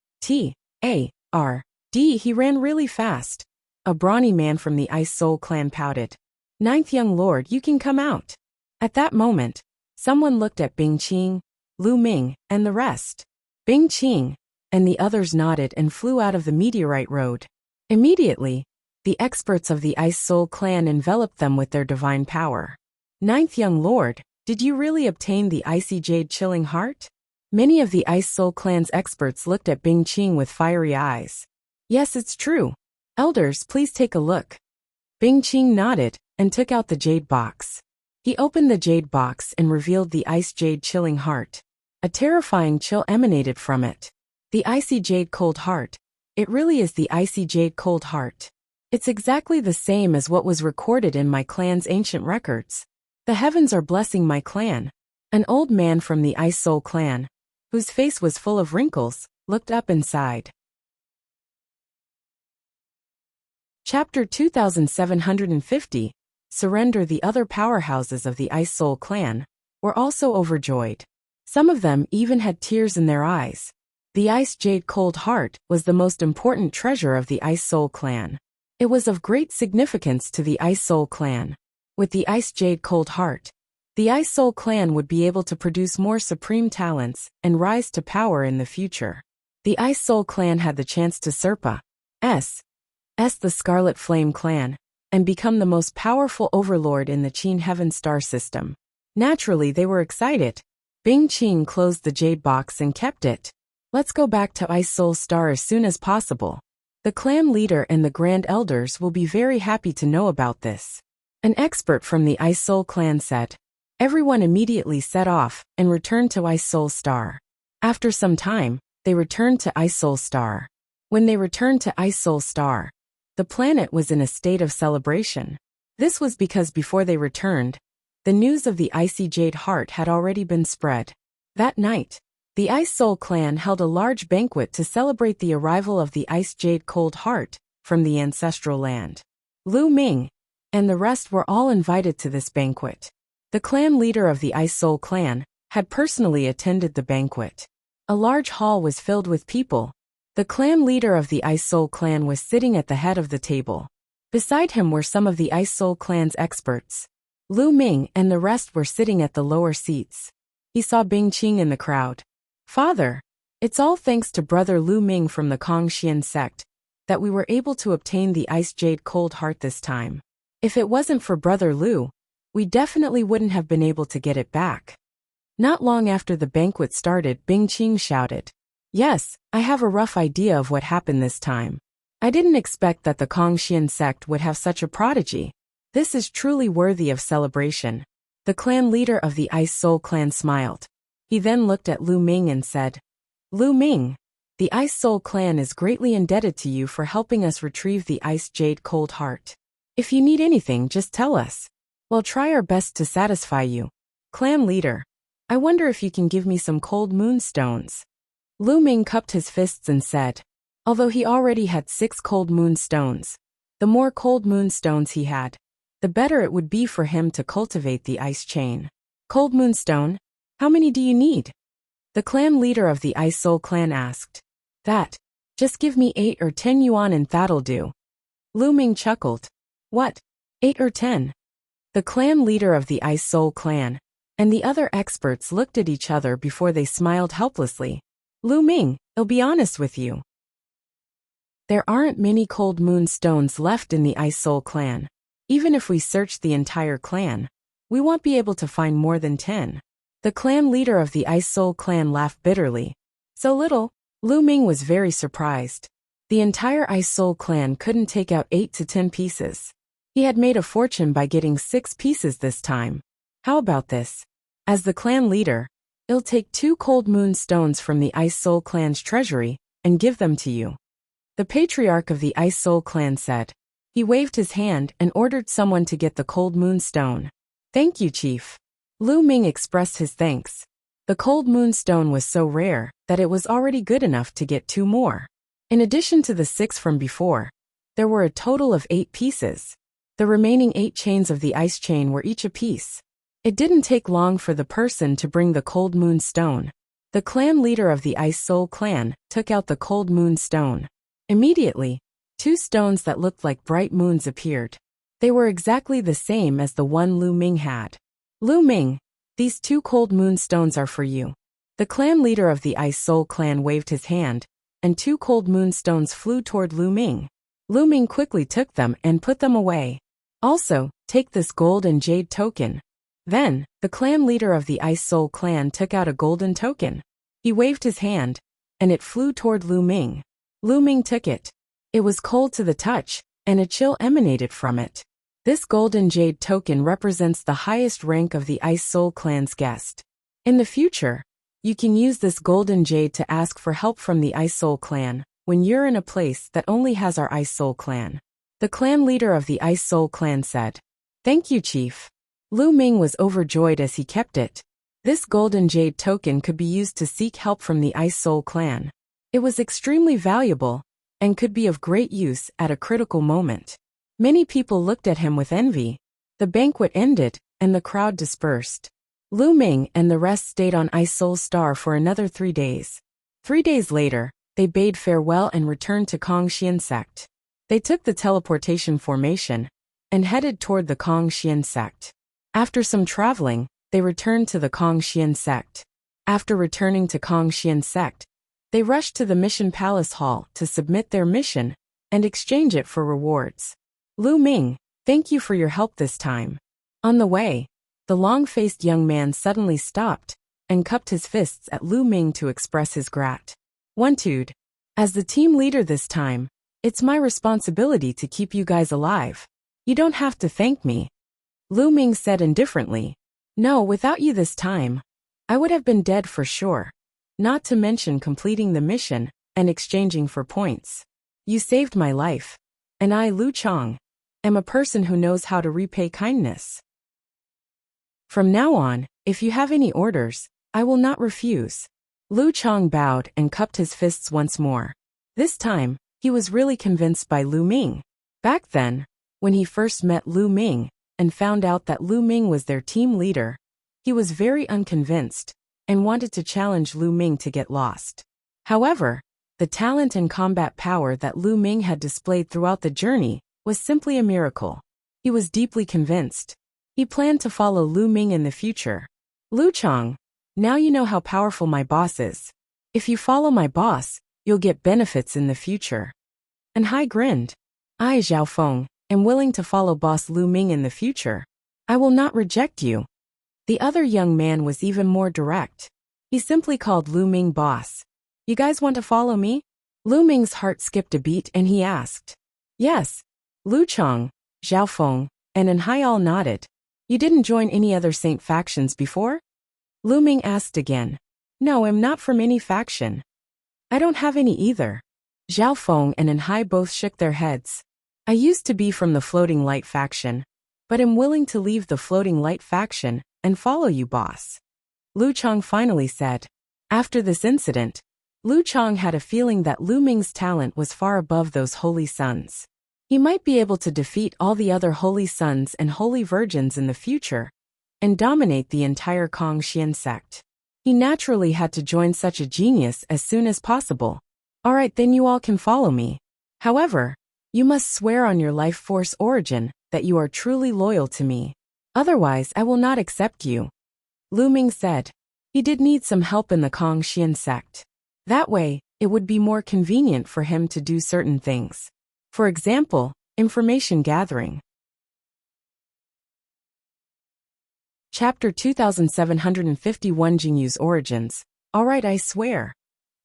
Speaker 1: He ran really fast. A brawny man from the Ice Soul clan pouted. Ninth young lord, you can come out. At that moment, someone looked at Bing Qing, Lu Ming, and the rest. Bing Qing and the others nodded and flew out of the meteorite road. Immediately, the experts of the Ice Soul clan enveloped them with their divine power. Ninth young lord, did you really obtain the icy jade chilling heart? Many of the Ice Soul clan's experts looked at Bing Qing with fiery eyes. Yes, it's true. Elders, please take a look. Bing Qing nodded and took out the jade box. He opened the jade box and revealed the ice jade chilling heart. A terrifying chill emanated from it. The icy jade cold heart. It really is the icy jade cold heart. It's exactly the same as what was recorded in my clan's ancient records. The heavens are blessing my clan. An old man from the Ice Soul clan, whose face was full of wrinkles, looked up and sighed. Chapter 2750. Surrender. The other powerhouses of the Ice Soul clan were also overjoyed. Some of them even had tears in their eyes. The Ice Jade Cold Heart was the most important treasure of the Ice Soul clan. It was of great significance to the Ice Soul clan. With the Ice Jade Cold Heart, the Ice Soul clan would be able to produce more supreme talents and rise to power in the future. The Ice Soul clan had the chance to surpass the Scarlet Flame clan and become the most powerful overlord in the Qin Heaven Star system. Naturally, they were excited. Bing Qing closed the jade box and kept it. Let's go back to Ice Soul Star as soon as possible. The clan leader and the grand elders will be very happy to know about this. An expert from the Ice Soul clan said. Everyone immediately set off and returned to Ice Soul Star. After some time, they returned to Ice Soul Star. When they returned to Ice Soul Star, the planet was in a state of celebration. This was because before they returned, the news of the Icy Jade Heart had already been spread. That night, the Ice Soul clan held a large banquet to celebrate the arrival of the Ice Jade Cold Heart from the ancestral land. Lu Ming and the rest were all invited to this banquet. The clan leader of the Ice Soul clan had personally attended the banquet. A large hall was filled with people. The clan leader of the Ice Soul clan was sitting at the head of the table. Beside him were some of the Ice Soul clan's experts. Lu Ming and the rest were sitting at the lower seats. He saw Bing Qing in the crowd. Father, it's all thanks to brother Lu Ming from the Kongxian sect that we were able to obtain the Ice Jade Cold Heart this time. If it wasn't for brother Lu, we definitely wouldn't have been able to get it back. Not long after the banquet started, Bing Qing shouted. Yes, I have a rough idea of what happened this time. I didn't expect that the Kongxian sect would have such a prodigy. This is truly worthy of celebration. The clan leader of the Ice Soul clan smiled. He then looked at Lu Ming and said, Lu Ming, the Ice Soul clan is greatly indebted to you for helping us retrieve the Ice Jade Cold Heart. If you need anything, just tell us. We'll try our best to satisfy you. Clan leader, I wonder if you can give me some cold moonstones. Lu Ming cupped his fists and said, although he already had 6 cold moonstones, the more cold moonstones he had, the better it would be for him to cultivate the ice chain. Cold moonstone? How many do you need? The clan leader of the Ice Soul clan asked. That. Just give me 8 or 10 yuan and that'll do. Lu Ming chuckled. What? 8 or 10? The clan leader of the Ice Soul clan and the other experts looked at each other before they smiled helplessly. Lu Ming, I'll be honest with you. There aren't many cold moonstones left in the Ice Soul clan. Even if we search the entire clan, we won't be able to find more than 10. The clan leader of the Ice Soul clan laughed bitterly. So little? Lu Ming was very surprised. The entire Ice Soul clan couldn't take out 8 to 10 pieces. He had made a fortune by getting 6 pieces this time. How about this? As the clan leader, I'll take 2 cold moonstones from the Ice Soul clan's treasury and give them to you. The patriarch of the Ice Soul clan said. He waved his hand and ordered someone to get the cold moonstone. Thank you, Chief. Lu Ming expressed his thanks. The cold moonstone was so rare that it was already good enough to get 2 more. In addition to the 6 from before, there were a total of 8 pieces. The remaining 8 chains of the ice chain were each a piece. It didn't take long for the person to bring the cold moonstone. The clan leader of the Ice Soul clan took out the cold moonstone. Immediately, 2 stones that looked like bright moons appeared. They were exactly the same as the one Lu Ming had. Lu Ming, these 2 cold moonstones are for you. The clan leader of the Ice Soul clan waved his hand, and 2 cold moonstones flew toward Lu Ming. Lu Ming quickly took them and put them away. Also, take this gold and jade token. Then, the clan leader of the Ice Soul clan took out a golden token. He waved his hand, and it flew toward Lu Ming. Lu Ming took it. It was cold to the touch, and a chill emanated from it. This golden jade token represents the highest rank of the Ice Soul clan's guest. In the future, you can use this golden jade to ask for help from the Ice Soul clan when you're in a place that only has our Ice Soul clan. The clan leader of the Ice Soul clan said. Thank you, Chief. Lu Ming was overjoyed as he kept it. This golden jade token could be used to seek help from the Ice Soul clan. It was extremely valuable and could be of great use at a critical moment. Many people looked at him with envy. The banquet ended, and the crowd dispersed. Lu Ming and the rest stayed on Ice Soul Star for another 3 days. 3 days later, they bade farewell and returned to Kongxian sect. They took the teleportation formation and headed toward the Kongxian sect. After some traveling, they returned to the Kongxian sect. After returning to Kongxian sect, they rushed to the mission palace hall to submit their mission and exchange it for rewards. Lu Ming, thank you for your help this time. On the way, the long-faced young man suddenly stopped and cupped his fists at Lu Ming to express his gratitude. As the team leader this time, it's my responsibility to keep you guys alive. You don't have to thank me. Lu Ming said indifferently. No, without you this time, I would have been dead for sure. Not to mention completing the mission and exchanging for points. You saved my life. And I, Lu Chang, am a person who knows how to repay kindness. From now on, if you have any orders, I will not refuse. Lu Chang bowed and cupped his fists once more. This time, he was really convinced by Lu Ming. Back then, when he first met Lu Ming and found out that Lu Ming was their team leader, he was very unconvinced and wanted to challenge Lu Ming to get lost. However, the talent and combat power that Lu Ming had displayed throughout the journey was simply a miracle. He was deeply convinced. He planned to follow Lu Ming in the future. Lu Chang, now you know how powerful my boss is. If you follow my boss, you'll get benefits in the future. And Hai grinned. I, Zhao Feng, am willing to follow boss Lu Ming in the future. I will not reject you. The other young man was even more direct. He simply called Lu Ming boss. You guys want to follow me? Lu Ming's heart skipped a beat and he asked. Yes. Lu Chang, Zhao Feng, and Hai all nodded. You didn't join any other saint factions before? Lu Ming asked again. No, I'm not from any faction. I don't have any either. Zhao Feng and Hai both shook their heads. I used to be from the Floating Light faction, but am willing to leave the Floating Light faction and follow you, boss. Lu Chang finally said. After this incident, Lu Chang had a feeling that Lu Ming's talent was far above those holy sons. He might be able to defeat all the other holy sons and holy virgins in the future and dominate the entire Kangxian sect. He naturally had to join such a genius as soon as possible. Alright, then you all can follow me. However, you must swear on your life force origin that you are truly loyal to me. Otherwise, I will not accept you. Lu Ming said. He did need some help in the Kangxian sect. That way, it would be more convenient for him to do certain things. For example, information gathering. Chapter 2751 Jingyu's Origins. Alright, I swear.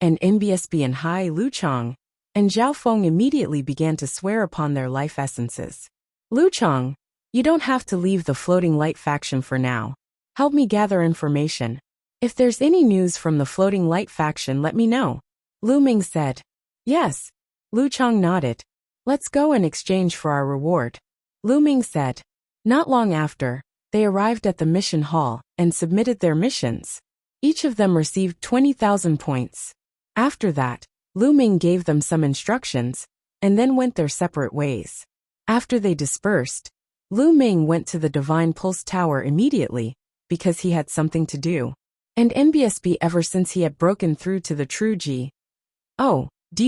Speaker 1: And MBSB and Hai Lu Chang and Zhao Feng immediately began to swear upon their life essences. Lu Chang, you don't have to leave the Floating Light faction for now. Help me gather information. If there's any news from the Floating Light faction, let me know. Lu Ming said. Yes. Lu Chang nodded. Let's go and exchange for our reward. Lu Ming said. Not long after, they arrived at the mission hall and submitted their missions. Each of them received 20,000 points. After that, Lu Ming gave them some instructions and then went their separate ways. After they dispersed, Lu Ming went to the Divine Pulse Tower immediately because he had something to do. And NBSB ever since he had broken through to the true D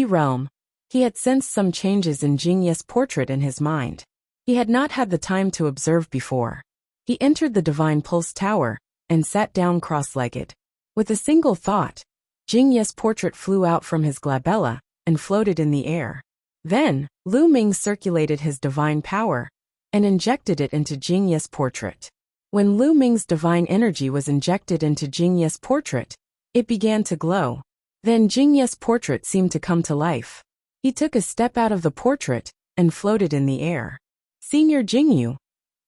Speaker 1: realm, he had sensed some changes in Jingye's portrait in his mind. He had not had the time to observe before. He entered the Divine Pulse Tower and sat down cross-legged. With a single thought, Jingye's portrait flew out from his glabella and floated in the air. Then, Lu Ming circulated his divine power and injected it into Jingye's portrait. When Lu Ming's divine energy was injected into Jingye's portrait, it began to glow. Then Jingye's portrait seemed to come to life. He took a step out of the portrait and floated in the air. Senior Jingyu.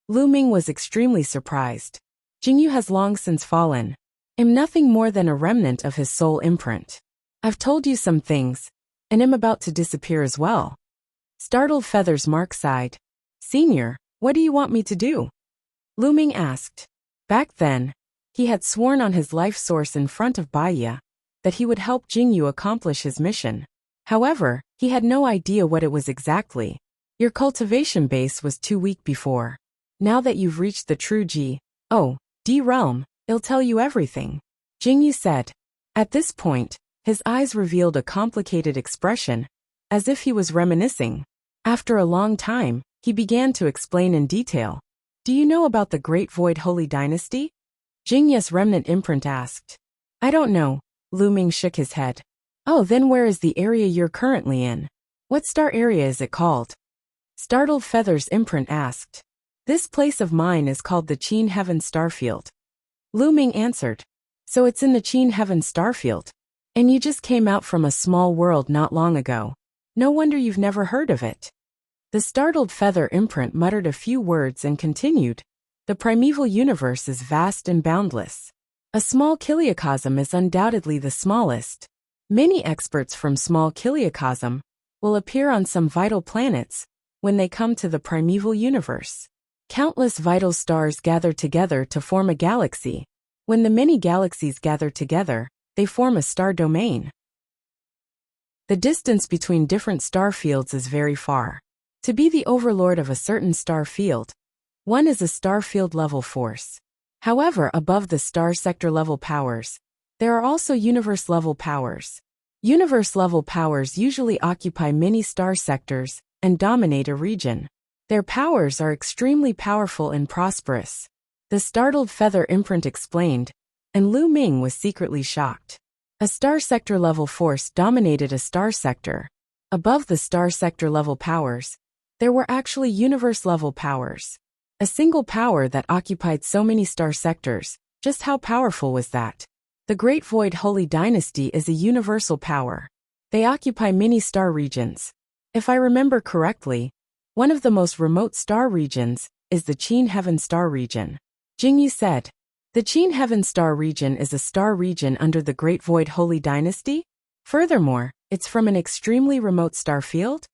Speaker 1: Lu Ming was extremely surprised. Jingyu has long since fallen. Am nothing more than a remnant of his soul imprint. I've told you some things, and am about to disappear as well. Startled Feathers Mark sighed. Senior, what do you want me to do? Lu Ming asked. Back then, he had sworn on his life source in front of Baiya that he would help Jingyu accomplish his mission. However, he had no idea what it was exactly. Your cultivation base was too weak before. Now that you've reached the true D realm, it'll tell you everything. Jingyu said. At this point, his eyes revealed a complicated expression, as if he was reminiscing. After a long time, he began to explain in detail. Do you know about the Great Void Holy Dynasty? Jingye's remnant imprint asked. I don't know. Lu Ming shook his head. Oh, then where is the area you're currently in? What star area is it called? Startled Feathers imprint asked. This place of mine is called the Qin Heaven Starfield. Lu Ming answered. So it's in the Qin Heaven Starfield. And you just came out from a small world not long ago. No wonder you've never heard of it. The startled feather imprint muttered a few words and continued. The primeval universe is vast and boundless. A small kiliocosm is undoubtedly the smallest. Many experts from small kiliocosm will appear on some vital planets when they come to the primeval universe. Countless vital stars gather together to form a galaxy. When the many galaxies gather together, they form a star domain. The distance between different star fields is very far. To be the overlord of a certain star field, one is a star field level force. However, above the star sector level powers, there are also universe level powers. Universe level powers usually occupy many star sectors and dominate a region. Their powers are extremely powerful and prosperous. The startled feather imprint explained, and Lu Ming was secretly shocked. A star sector level force dominated a star sector. Above the star sector level powers, there were actually universe level powers. A single power that occupied so many star sectors. Just how powerful was that? The Great Void Holy Dynasty is a universal power. They occupy many star regions. If I remember correctly, one of the most remote star regions is the Qin Heaven Star region. Jingyu said. The Qin Heaven Star region is a star region under the Great Void Holy Dynasty? Furthermore, it's from an extremely remote star field?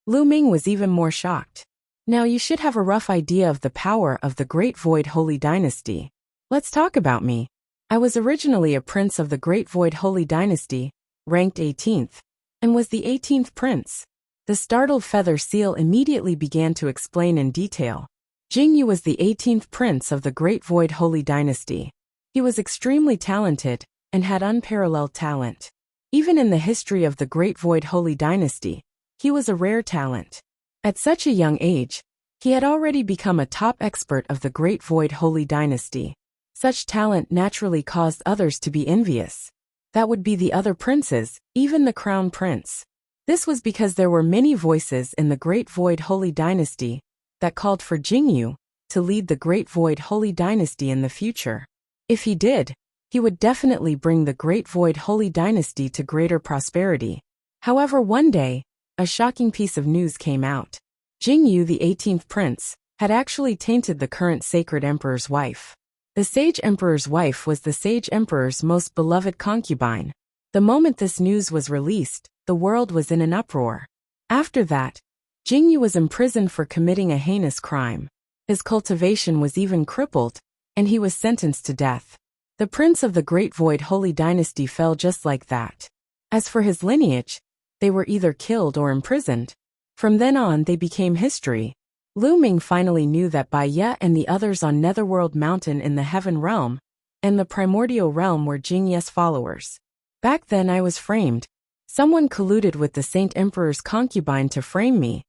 Speaker 1: Lu Ming was even more shocked. Now you should have a rough idea of the power of the Great Void Holy Dynasty. Let's talk about me. I was originally a prince of the Great Void Holy Dynasty, ranked 18th, and was the 18th prince. The startled feather seal immediately began to explain in detail. Jingyu was the 18th prince of the Great Void Holy Dynasty. He was extremely talented and had unparalleled talent. Even in the history of the Great Void Holy Dynasty, he was a rare talent. At such a young age, he had already become a top expert of the Great Void Holy Dynasty. Such talent naturally caused others to be envious. That would be the other princes, even the crown prince. This was because there were many voices in the Great Void Holy Dynasty that called for Jingyu to lead the Great Void Holy Dynasty in the future. If he did, he would definitely bring the Great Void Holy Dynasty to greater prosperity. However, one day, a shocking piece of news came out. Jingyu, the 18th prince, had actually tainted the current sacred emperor's wife. The sage emperor's wife was the sage emperor's most beloved concubine. The moment this news was released, the world was in an uproar. After that, Jingyu was imprisoned for committing a heinous crime. His cultivation was even crippled, and he was sentenced to death. The prince of the Great Void Holy Dynasty fell just like that. As for his lineage, they were either killed or imprisoned. From then on they became history. Lu Ming finally knew that Bai Ye and the others on Netherworld Mountain in the Heaven Realm and the Primordial Realm were Jing Ye's followers. Back then I was framed. Someone colluded with the Saint Emperor's concubine to frame me.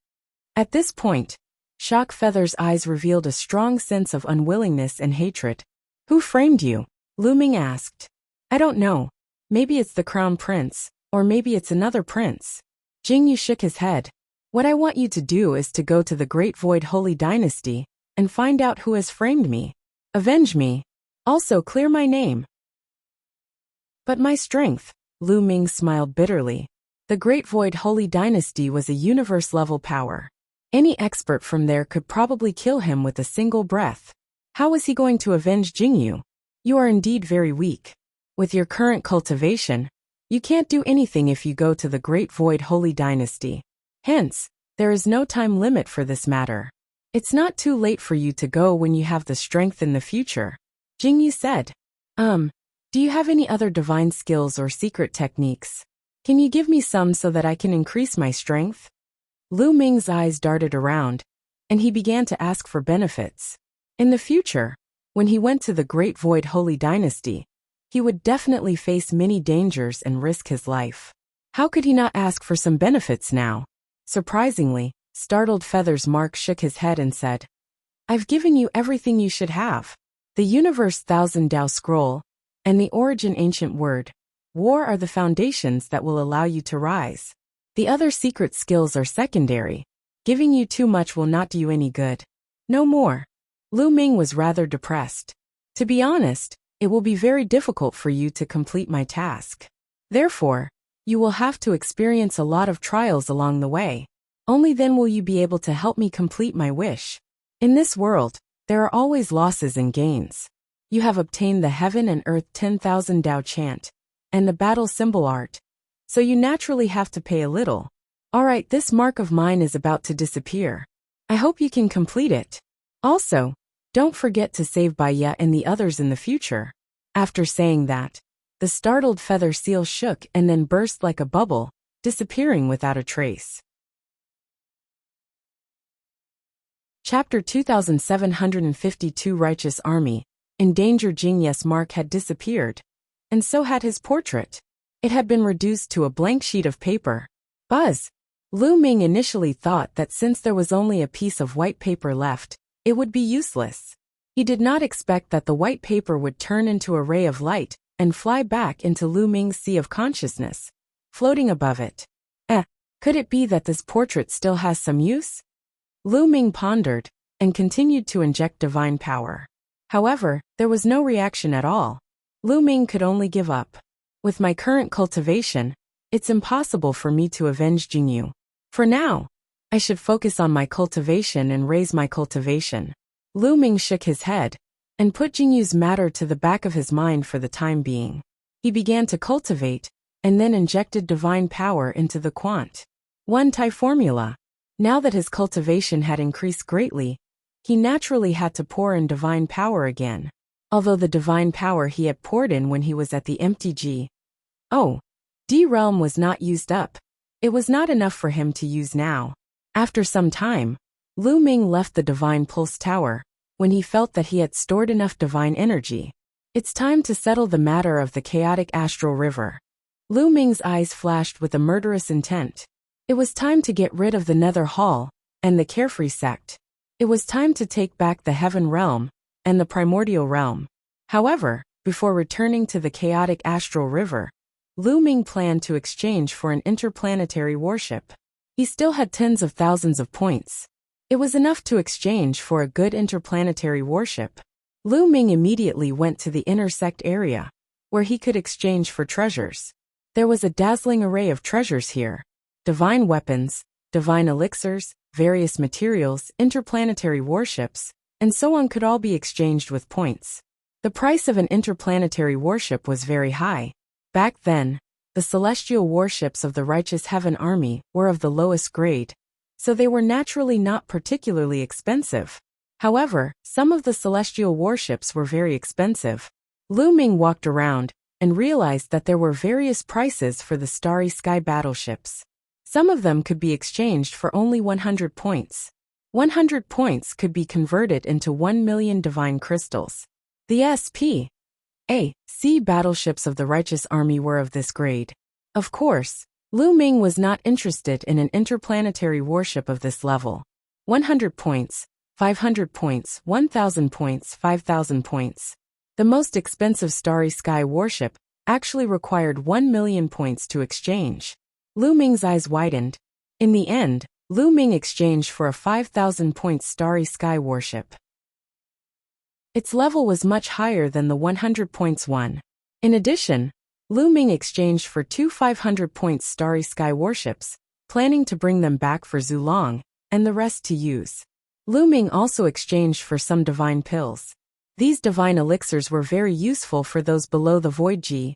Speaker 1: At this point, Shock Feather's eyes revealed a strong sense of unwillingness and hatred. Who framed you? Lu Ming asked. I don't know. Maybe it's the Crown Prince, or maybe it's another prince. Jingyu shook his head. What I want you to do is to go to the Great Void Holy Dynasty and find out who has framed me. Avenge me. Also clear my name. But my strength, Lu Ming smiled bitterly. The Great Void Holy Dynasty was a universe-level power. Any expert from there could probably kill him with a single breath. How was he going to avenge Jingyu? You are indeed very weak. With your current cultivation, you can't do anything if you go to the Great Void Holy Dynasty. Hence, there is no time limit for this matter. It's not too late for you to go when you have the strength in the future. Jingyu said. Do you have any other divine skills or secret techniques? Can you give me some so that I can increase my strength? Lu Ming's eyes darted around, and he began to ask for benefits. In the future, when he went to the Great Void Holy Dynasty, he would definitely face many dangers and risk his life. How could he not ask for some benefits now? Surprisingly, startled Feather's Mark shook his head and said, I've given you everything you should have. The Universe Thousand Dao Scroll and the Origin Ancient Word, War are the foundations that will allow you to rise. The other secret skills are secondary. Giving you too much will not do you any good. No more. Lu Ming was rather depressed. To be honest, it will be very difficult for you to complete my task. Therefore, you will have to experience a lot of trials along the way. Only then will you be able to help me complete my wish. In this world, there are always losses and gains. You have obtained the Heaven and Earth 10,000 Dao chant, and the battle symbol art, so you naturally have to pay a little. Alright, this mark of mine is about to disappear. I hope you can complete it. Also, don't forget to save Baya and the others in the future. After saying that, the startled feather seal shook and then burst like a bubble, disappearing without a trace. Chapter 2752 Righteous Army. In danger. Jingye's mark had disappeared, and so had his portrait. It had been reduced to a blank sheet of paper. Buzz! Lu Ming initially thought that since there was only a piece of white paper left, it would be useless. He did not expect that the white paper would turn into a ray of light and fly back into Lu Ming's sea of consciousness, floating above it. Could it be that this portrait still has some use? Lu Ming pondered and continued to inject divine power. However, there was no reaction at all. Lu Ming could only give up. With my current cultivation, it's impossible for me to avenge Jingyu. For now, I should focus on my cultivation and raise my cultivation. Lu Ming shook his head and put Jingyu's matter to the back of his mind for the time being. He began to cultivate and then injected divine power into the Quant 1 Tai formula. Now that his cultivation had increased greatly, he naturally had to pour in divine power again. Although the divine power he had poured in when he was at the empty D realm was not used up, it was not enough for him to use now. After some time, Lu Ming left the divine pulse tower when he felt that he had stored enough divine energy. It's time to settle the matter of the chaotic astral river. Lu Ming's eyes flashed with a murderous intent. It was time to get rid of the Nether Hall and the Carefree sect. It was time to take back the Heaven realm and the Primordial realm. However, before returning to the chaotic astral river, Lu Ming planned to exchange for an interplanetary warship. He still had tens of thousands of points. It was enough to exchange for a good interplanetary warship. Lu Ming immediately went to the intersect area, where he could exchange for treasures. There was a dazzling array of treasures here. Divine weapons, divine elixirs, various materials, interplanetary warships, and so on could all be exchanged with points. The price of an interplanetary warship was very high. Back then, the celestial warships of the Righteous Heaven Army were of the lowest grade, so they were naturally not particularly expensive. However, some of the celestial warships were very expensive. Lu Ming walked around and realized that there were various prices for the Starry Sky battleships. Some of them could be exchanged for only 100 points. 100 points could be converted into 1 million divine crystals. The C battleships of the Righteous Army were of this grade. Of course, Lu Ming was not interested in an interplanetary warship of this level. 100 points, 500 points, 1,000 points, 5,000 points. The most expensive Starry Sky warship actually required 1 million points to exchange. Lu Ming's eyes widened. In the end, Lu Ming exchanged for a 5,000 points Starry Sky warship. Its level was much higher than the 100 points one. In addition, Lu Ming exchanged for 2 500 points Starry Sky warships, planning to bring them back for Zulong, and the rest to use. Lu Ming also exchanged for some divine pills. These divine elixirs were very useful for those below the Void D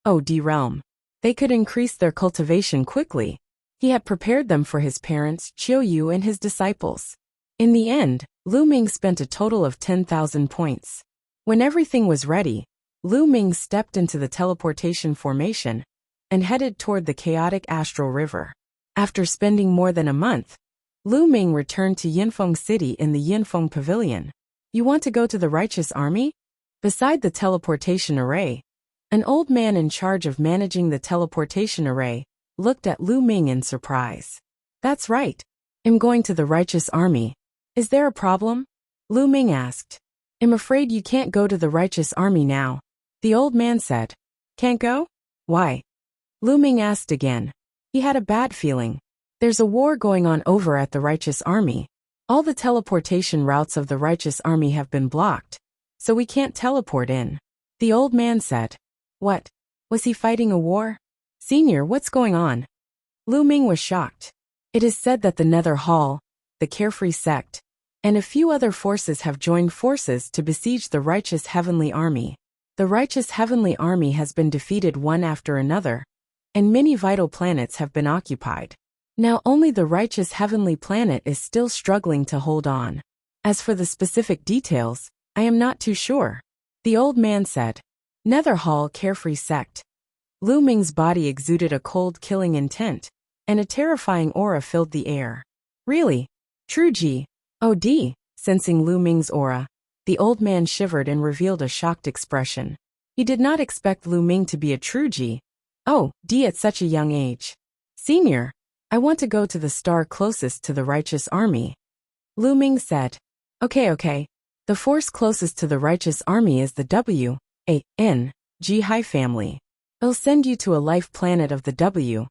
Speaker 1: realm. They could increase their cultivation quickly. He had prepared them for his parents, Chiu Yu, and his disciples. In the end, Lu Ming spent a total of 10,000 points. When everything was ready, Lu Ming stepped into the teleportation formation and headed toward the chaotic astral river. After spending more than a month, Lu Ming returned to Yinfeng City in the Yinfeng Pavilion. You want to go to the Righteous Army? Beside the teleportation array, an old man in charge of managing the teleportation array looked at Lu Ming in surprise. That's right. I'm going to the Righteous Army. Is there a problem? Lu Ming asked. I'm afraid you can't go to the Righteous Army now. The old man said. Can't go? Why? Lu Ming asked again. He had a bad feeling. There's a war going on over at the Righteous Army. All the teleportation routes of the Righteous Army have been blocked, so we can't teleport in. The old man said. What? Was he fighting a war? Senior, what's going on? Lu Ming was shocked. It is said that the Nether Hall, the Carefree sect, and a few other forces have joined forces to besiege the righteous heavenly army. The righteous heavenly army has been defeated one after another, and many vital planets have been occupied. Now only the righteous heavenly planet is still struggling to hold on. As for the specific details, I am not too sure. The old man said. Netherhall carefree sect. Lu Ming's body exuded a cold killing intent, and a terrifying aura filled the air. Really? True G. Oh D. Sensing Lu Ming's aura, the old man shivered and revealed a shocked expression. He did not expect Lu Ming to be a true G. Oh D at such a young age. Senior, I want to go to the star closest to the righteous army. Lu Ming said. Okay. The force closest to the righteous army is the W.A.N.G. High family. I'll send you to a life planet of the W.A.N.G.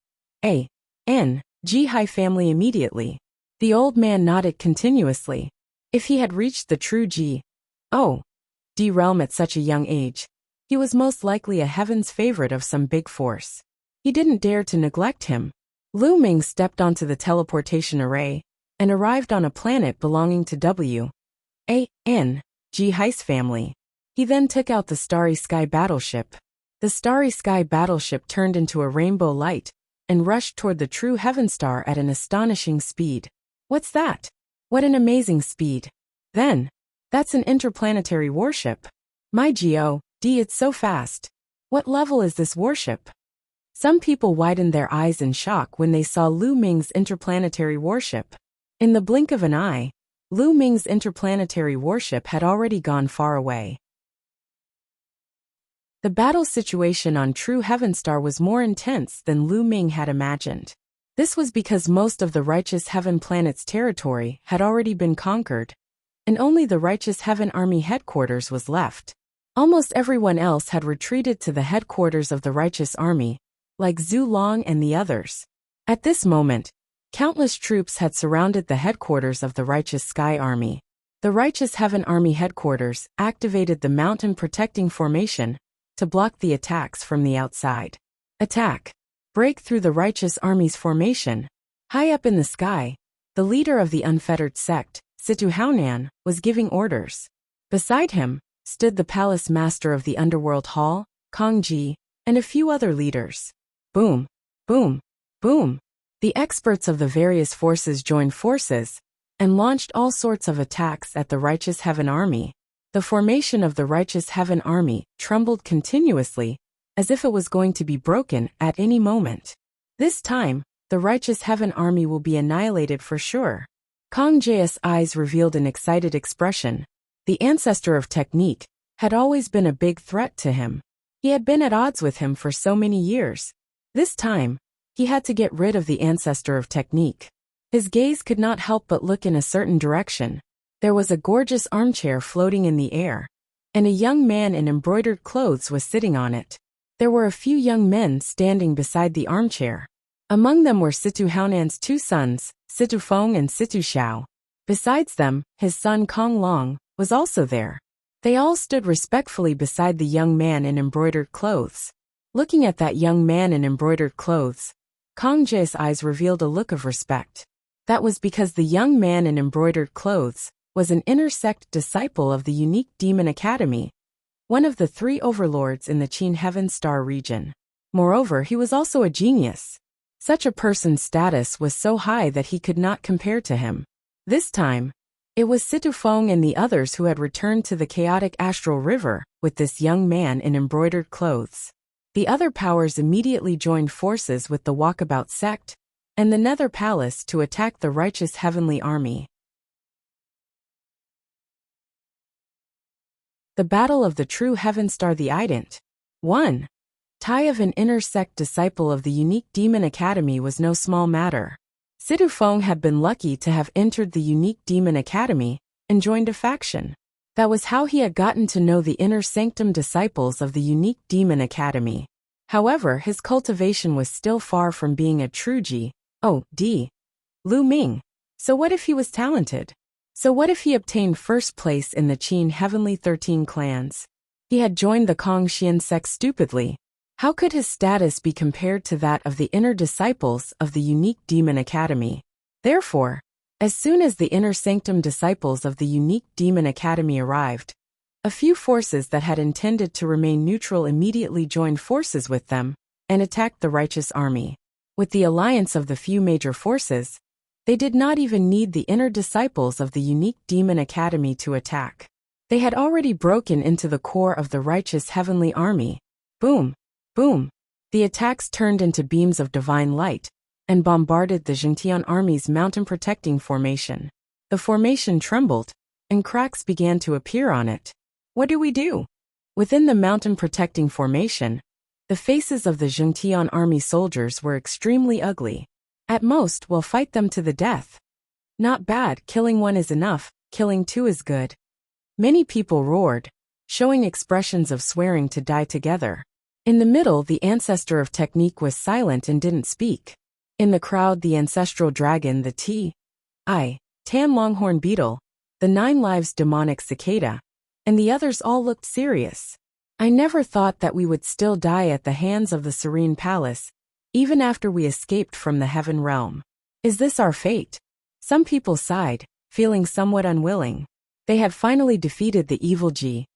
Speaker 1: High family immediately. The old man nodded continuously. If he had reached the true G.O.D. realm at such a young age, he was most likely a heaven's favorite of some big force. He didn't dare to neglect him. Lu Ming stepped onto the teleportation array and arrived on a planet belonging to W.A.N.G. High's family. He then took out the Starry Sky battleship. The Starry Sky battleship turned into a rainbow light and rushed toward the true Heaven Star at an astonishing speed. What's that? What an amazing speed. Then, that's an interplanetary warship. My God, it's so fast. What level is this warship? Some people widened their eyes in shock when they saw Lu Ming's interplanetary warship. In the blink of an eye, Lu Ming's interplanetary warship had already gone far away. The battle situation on True Heaven Star was more intense than Lu Ming had imagined. This was because most of the Righteous Heaven planet's territory had already been conquered, and only the Righteous Heaven Army headquarters was left. Almost everyone else had retreated to the headquarters of the Righteous Army, like Zhu Long and the others. At this moment, countless troops had surrounded the headquarters of the Righteous Sky Army. The Righteous Heaven Army headquarters activated the mountain protecting formation to block the attacks from the outside. Attack! Break through the Righteous Army's formation. High up in the sky, the leader of the unfettered sect, Situ Haonan, was giving orders. Beside him stood the palace master of the underworld hall, Kong Ji, and a few other leaders. Boom! Boom! Boom! The experts of the various forces joined forces and launched all sorts of attacks at the Righteous Heaven Army. The formation of the Righteous Heaven Army trembled continuously, as if it was going to be broken at any moment. This time, the Righteous Heaven Army will be annihilated for sure. Kong Ji's eyes revealed an excited expression. The ancestor of technique had always been a big threat to him. He had been at odds with him for so many years. This time, he had to get rid of the ancestor of technique. His gaze could not help but look in a certain direction. There was a gorgeous armchair floating in the air, and a young man in embroidered clothes was sitting on it. There were a few young men standing beside the armchair. Among them were Situ Haonan's two sons, Situ Feng and Situ Xiao. Besides them, his son Kong Long was also there. They all stood respectfully beside the young man in embroidered clothes. Looking at that young man in embroidered clothes, Kong Ji's eyes revealed a look of respect. That was because the young man in embroidered clothes was an inner sect disciple of the unique Demon Academy, one of the 3 overlords in the Qin Heaven Star region. Moreover, he was also a genius. Such a person's status was so high that he could not compare to him. This time, it was Situ Feng and the others who had returned to the chaotic astral river with this young man in embroidered clothes. The other powers immediately joined forces with the Walkabout sect and the Nether Palace to attack the Righteous Heavenly Army. The Battle of the True Heaven Star the Ident. 1. Tai of an inner sect disciple of the unique Demon Academy was no small matter. Situ Feng had been lucky to have entered the unique Demon Academy and joined a faction. That was how he had gotten to know the inner sanctum disciples of the unique Demon Academy. However, his cultivation was still far from being a true G.O.D. Lu Ming. So what if he was talented? So what if he obtained first place in the Qin Heavenly 13 clans? He had joined the Kong Xian sect stupidly. How could his status be compared to that of the inner disciples of the unique Demon Academy? Therefore, As soon as the inner sanctum disciples of the unique demon academy arrived, a few forces that had intended to remain neutral immediately joined forces with them and attacked the righteous army. With the alliance of the few major forces, they did not even need the inner disciples of the unique demon academy to attack. They had already broken into the core of the righteous heavenly army. Boom! Boom! The attacks turned into beams of divine light and bombarded the Jingtian army's mountain-protecting formation. The formation trembled, and cracks began to appear on it. What do we do? Within the mountain-protecting formation, the faces of the Jingtian army soldiers were extremely ugly. At most, we'll fight them to the death. Not bad, killing one is enough, killing two is good. Many people roared, showing expressions of swearing to die together. In the middle, the ancestor of technique was silent and didn't speak. In the crowd, the ancestral dragon, the Tan longhorn beetle, the 9 lives demonic cicada, and the others all looked serious. I never thought that we would still die at the hands of the serene palace, even after we escaped from the heaven realm. Is this our fate? Some people sighed, feeling somewhat unwilling. They had finally defeated the evil D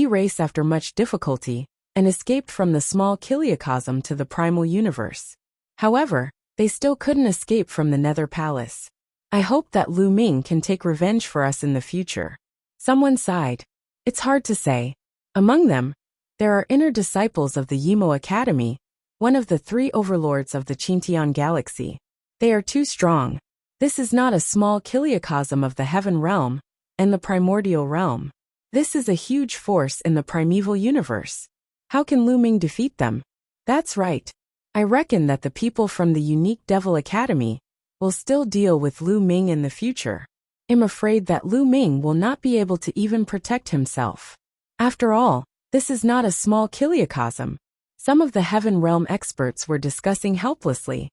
Speaker 1: race after much difficulty, and escaped from the small kiliocosm to the primal universe. However, they still couldn't escape from the Nether Palace. I hope that Lu Ming can take revenge for us in the future. Someone sighed. It's hard to say. Among them, there are inner disciples of the Yimo Academy, one of the 3 overlords of the Qingtian galaxy. They are too strong. This is not a small kiliocosm of the heaven realm and the primordial realm. This is a huge force in the primeval universe. How can Lu Ming defeat them? That's right. I reckon that the people from the unique Devil Academy will still deal with Lu Ming in the future. I'm afraid that Lu Ming will not be able to even protect himself. After all, this is not a small kiliocosm. Some of the heaven realm experts were discussing helplessly.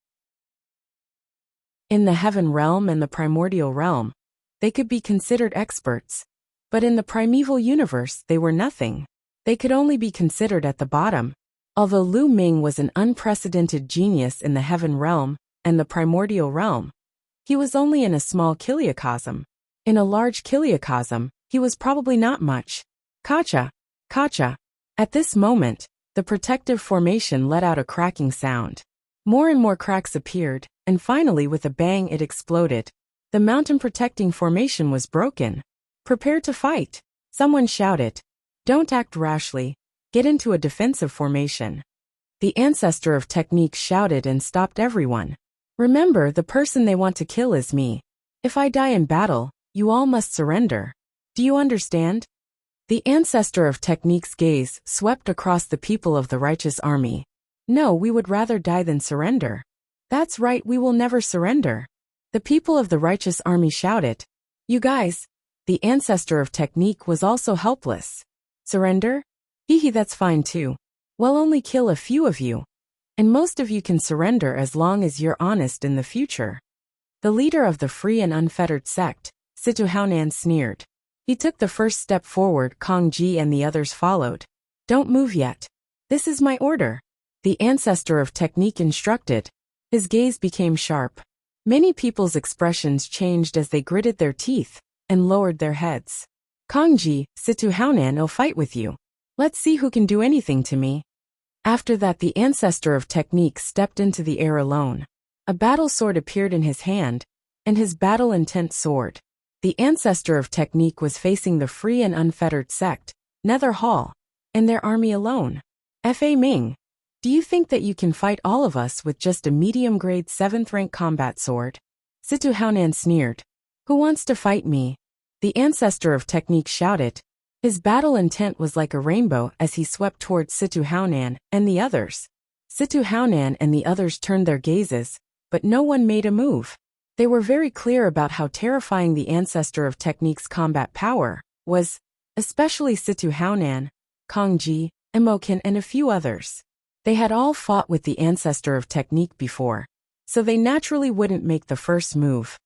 Speaker 1: In the heaven realm and the primordial realm, they could be considered experts, but in the primeval universe they were nothing. They could only be considered at the bottom. Although Lu Ming was an unprecedented genius in the heaven realm and the primordial realm, he was only in a small kiliocosm. In a large kiliocosm, he was probably not much. Kacha! Kacha! At this moment, the protective formation let out a cracking sound. More and more cracks appeared, and finally with a bang it exploded. The mountain protecting formation was broken. Prepare to fight! Someone shouted. Don't act rashly. Get into a defensive formation. The ancestor of technique shouted and stopped everyone. Remember, the person they want to kill is me. If I die in battle, you all must surrender. Do you understand? The ancestor of technique's gaze swept across the people of the righteous army. No, we would rather die than surrender. That's right, we will never surrender. The people of the righteous army shouted. You guys! The ancestor of technique was also helpless. Surrender? Hee, that's fine too. We'll only kill a few of you. And most of you can surrender as long as you're honest in the future. The leader of the free and unfettered sect, Situ Haonan, sneered. He took the first step forward, Kong Ji and the others followed. Don't move yet. This is my order. The ancestor of technique instructed. His gaze became sharp. Many people's expressions changed as they gritted their teeth and lowered their heads. Kong Ji, Situ Haonan will fight with you. Let's see who can do anything to me. After that, the ancestor of technique stepped into the air alone. A battle sword appeared in his hand, and his battle-intent sword. The ancestor of technique was facing the free and unfettered sect, Nether Hall, and their army alone. Fa Ming, do you think that you can fight all of us with just a medium-grade 7th-rank combat sword? Situ Haonan sneered. Who wants to fight me? The ancestor of technique shouted. His battle intent was like a rainbow as he swept towards Situ Haonan and the others. Situ Haonan and the others turned their gazes, but no one made a move. They were very clear about how terrifying the ancestor of technique's combat power was, especially Situ Haonan, Kong Ji, Imoken, and a few others. They had all fought with the ancestor of technique before, so they naturally wouldn't make the first move.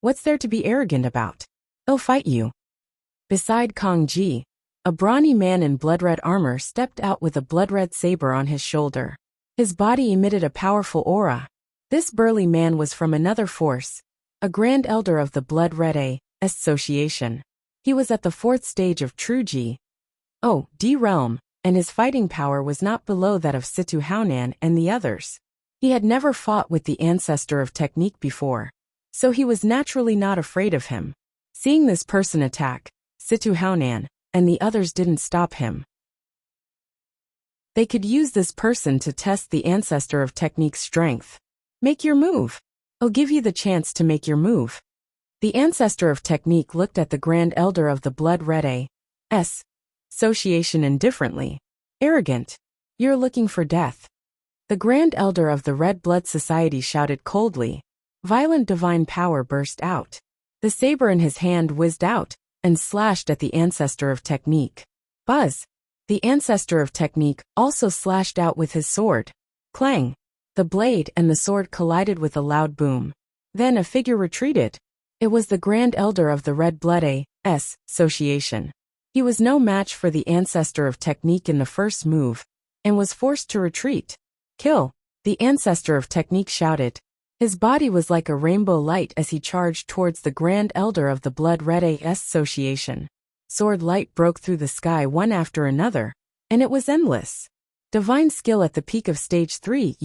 Speaker 1: What's there to be arrogant about? They'll fight you. Beside Kong Ji, a brawny man in blood-red armor stepped out with a blood-red saber on his shoulder. His body emitted a powerful aura. This burly man was from another force, a Grand Elder of the Blood Red A Association. He was at the 4th stage of True G.O.D. realm, and his fighting power was not below that of Situ Haonan and the others. He had never fought with the ancestor of technique before, so he was naturally not afraid of him. Seeing this person attack, Situ Haonan and the others didn't stop him. They could use this person to test the ancestor of technique's strength. Make your move. I'll give you the chance to make your move. The ancestor of technique looked at the Grand Elder of the Blood Red A.S. Association indifferently. Arrogant. You're looking for death. The Grand Elder of the Red Blood Society shouted coldly. Violent divine power burst out. The saber in his hand whizzed out and slashed at the ancestor of technique. Buzz. The ancestor of technique also slashed out with his sword. Clang. The blade and the sword collided with a loud boom. Then a figure retreated. It was the Grand Elder of the Red Blood A.S. Association. He was no match for the ancestor of technique in the first move, and was forced to retreat. Kill. The ancestor of technique shouted. His body was like a rainbow light as he charged towards the Grand Elder of the Blood Red A.S. Association. Sword light broke through the sky one after another, and it was endless. Divine skill at the peak of stage 3.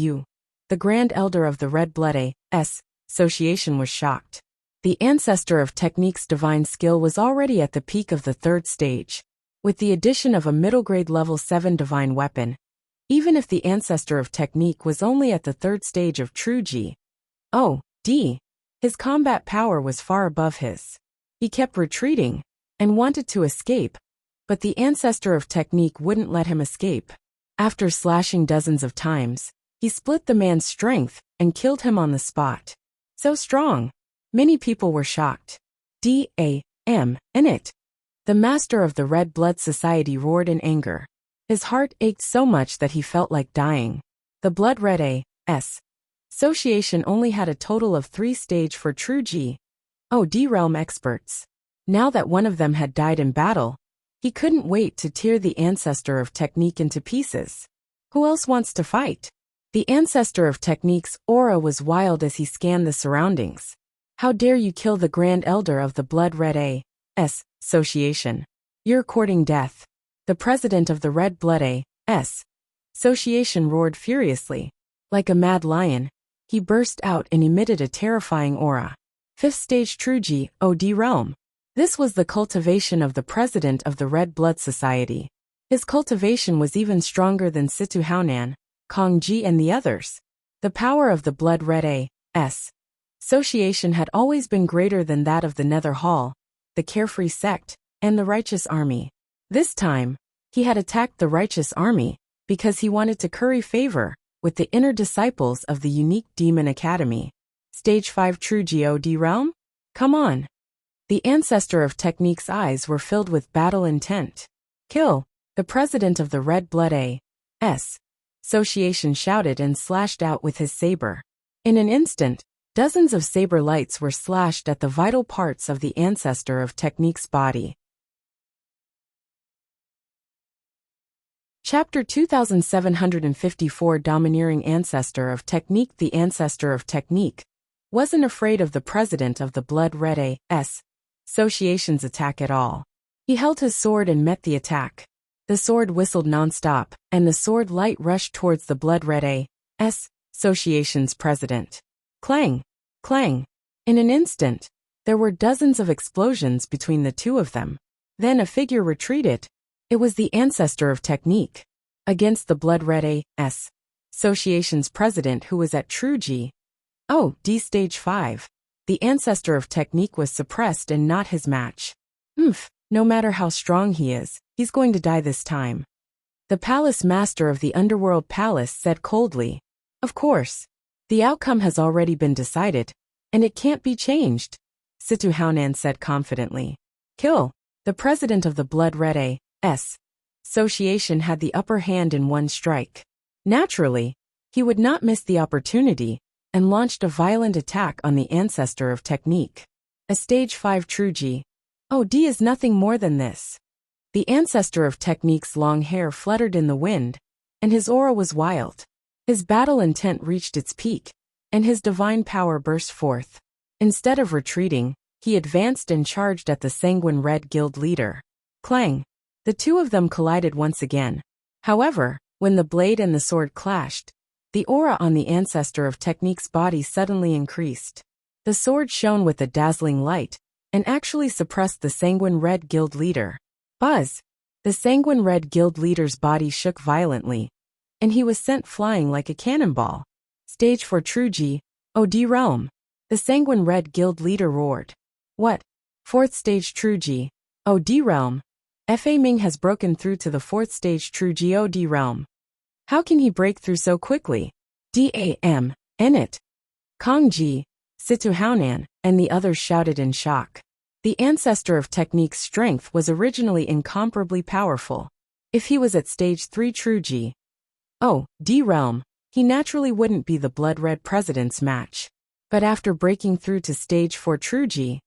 Speaker 1: The Grand Elder of the Red Blood A.S. Association was shocked. The ancestor of technique's divine skill was already at the peak of the 3rd stage, with the addition of a middle grade level 7 divine weapon. Even if the ancestor of technique was only at the 3rd stage of True G.O.D., his combat power was far above his. He kept retreating and wanted to escape, but the ancestor of technique wouldn't let him escape. After slashing dozens of times, he split the man's strength and killed him on the spot. So strong. Many people were shocked. D.A.M. in it. The master of the Red Blood Society roared in anger. His heart ached so much that he felt like dying. The Blood Red A.S. Association only had a total of 3 stage for True G.O.D. realm experts. Now that one of them had died in battle, he couldn't wait to tear the ancestor of technique into pieces. Who else wants to fight? The ancestor of technique's aura was wild as he scanned the surroundings. How dare you kill the Grand Elder of the Blood Red A.S. Association? You're courting death. The president of the Red Blood A.S. Association roared furiously. Like a mad lion, he burst out and emitted a terrifying aura. 5th stage True G.O.D. realm. This was the cultivation of the president of the Red Blood Society. His cultivation was even stronger than Situ Haonan, Kong Ji and the others. The power of the Blood Red A.S. Association had always been greater than that of the Nether Hall, the Carefree Sect, and the Righteous Army. This time, he had attacked the Righteous Army because he wanted to curry favor with the inner disciples of the unique Demon Academy. Stage 5 True G.O.D. realm? Come on. The ancestor of technique's eyes were filled with battle intent. Kill. The president of the Red Blood A.S. Association shouted and slashed out with his saber. In an instant, dozens of saber lights were slashed at the vital parts of the ancestor of technique's body. Chapter 2754 Domineering Ancestor of Technique. The ancestor of technique wasn't afraid of the president of the Blood Red A.S. Association's attack at all. He held his sword and met the attack. The sword whistled non-stop, and the sword light rushed towards the Blood Red A.S. Association's president. Clang! Clang! In an instant, there were dozens of explosions between the two of them. Then a figure retreated. It was the ancestor of technique. Against the Blood Red A.S. Association's president who was at True G.O.D. Stage 5. The ancestor of technique was suppressed and not his match. No matter how strong he is, he's going to die this time. The palace master of the Underworld Palace said coldly. Of course. The outcome has already been decided, and it can't be changed, Situ Haonan said confidently. Kill. The president of the Blood Red A.S. Association had the upper hand in one strike. Naturally, he would not miss the opportunity, and launched a violent attack on the ancestor of technique. A Stage 5 True G.O.D. is nothing more than this. The ancestor of technique's long hair fluttered in the wind, and his aura was wild. His battle intent reached its peak, and his divine power burst forth. Instead of retreating, he advanced and charged at the Sanguine Red Guild leader. Clang! The two of them collided once again. However, when the blade and the sword clashed, the aura on the ancestor of Technique's body suddenly increased. The sword shone with a dazzling light, and actually suppressed the Sanguine Red Guild leader. Buzz! The Sanguine Red Guild leader's body shook violently, and he was sent flying like a cannonball. Stage 4 Truji, OD Realm. The Sanguine Red Guild leader roared. What? 4th stage Truji, OD Realm. Fa Ming has broken through to the 4th stage Truji OD Realm. How can he break through so quickly? DAM, Enit. Kongji, Situ Haonan, and the others shouted in shock. The ancestor of Technique's strength was originally incomparably powerful. If he was at stage 3 Truji, D Realm, he naturally wouldn't be the blood-red president's match. But after breaking through to stage 4 Truji,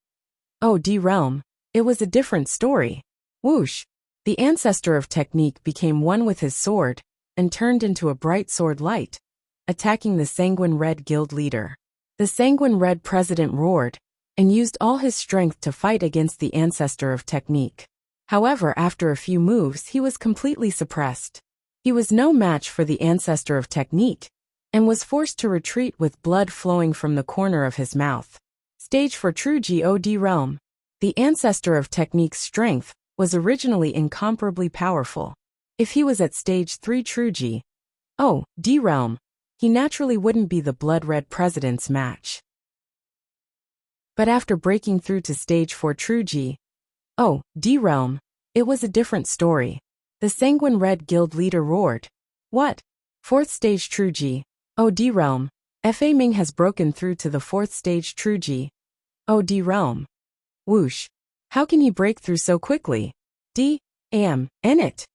Speaker 1: D Realm, it was a different story. Whoosh! The ancestor of Technique became one with his sword, and turned into a bright sword light, attacking the Sanguine Red Guild leader. The Sanguine Red president roared, and used all his strength to fight against the ancestor of Technique. However, after a few moves he was completely suppressed. He was no match for the ancestor of Technique, and was forced to retreat with blood flowing from the corner of his mouth. Stage 4 Truji OD Realm. The ancestor of Technique's strength was originally incomparably powerful. If he was at stage 3 Truji, D Realm, he naturally wouldn't be the blood-red president's match. But after breaking through to stage 4 Truji, D Realm, it was a different story. The Sanguine Red Guild leader roared. What? 4th stage Truji, OD Realm. Fa Ming has broken through to the 4th stage Truji, OD Realm. Whoosh! How can he break through so quickly? Enit.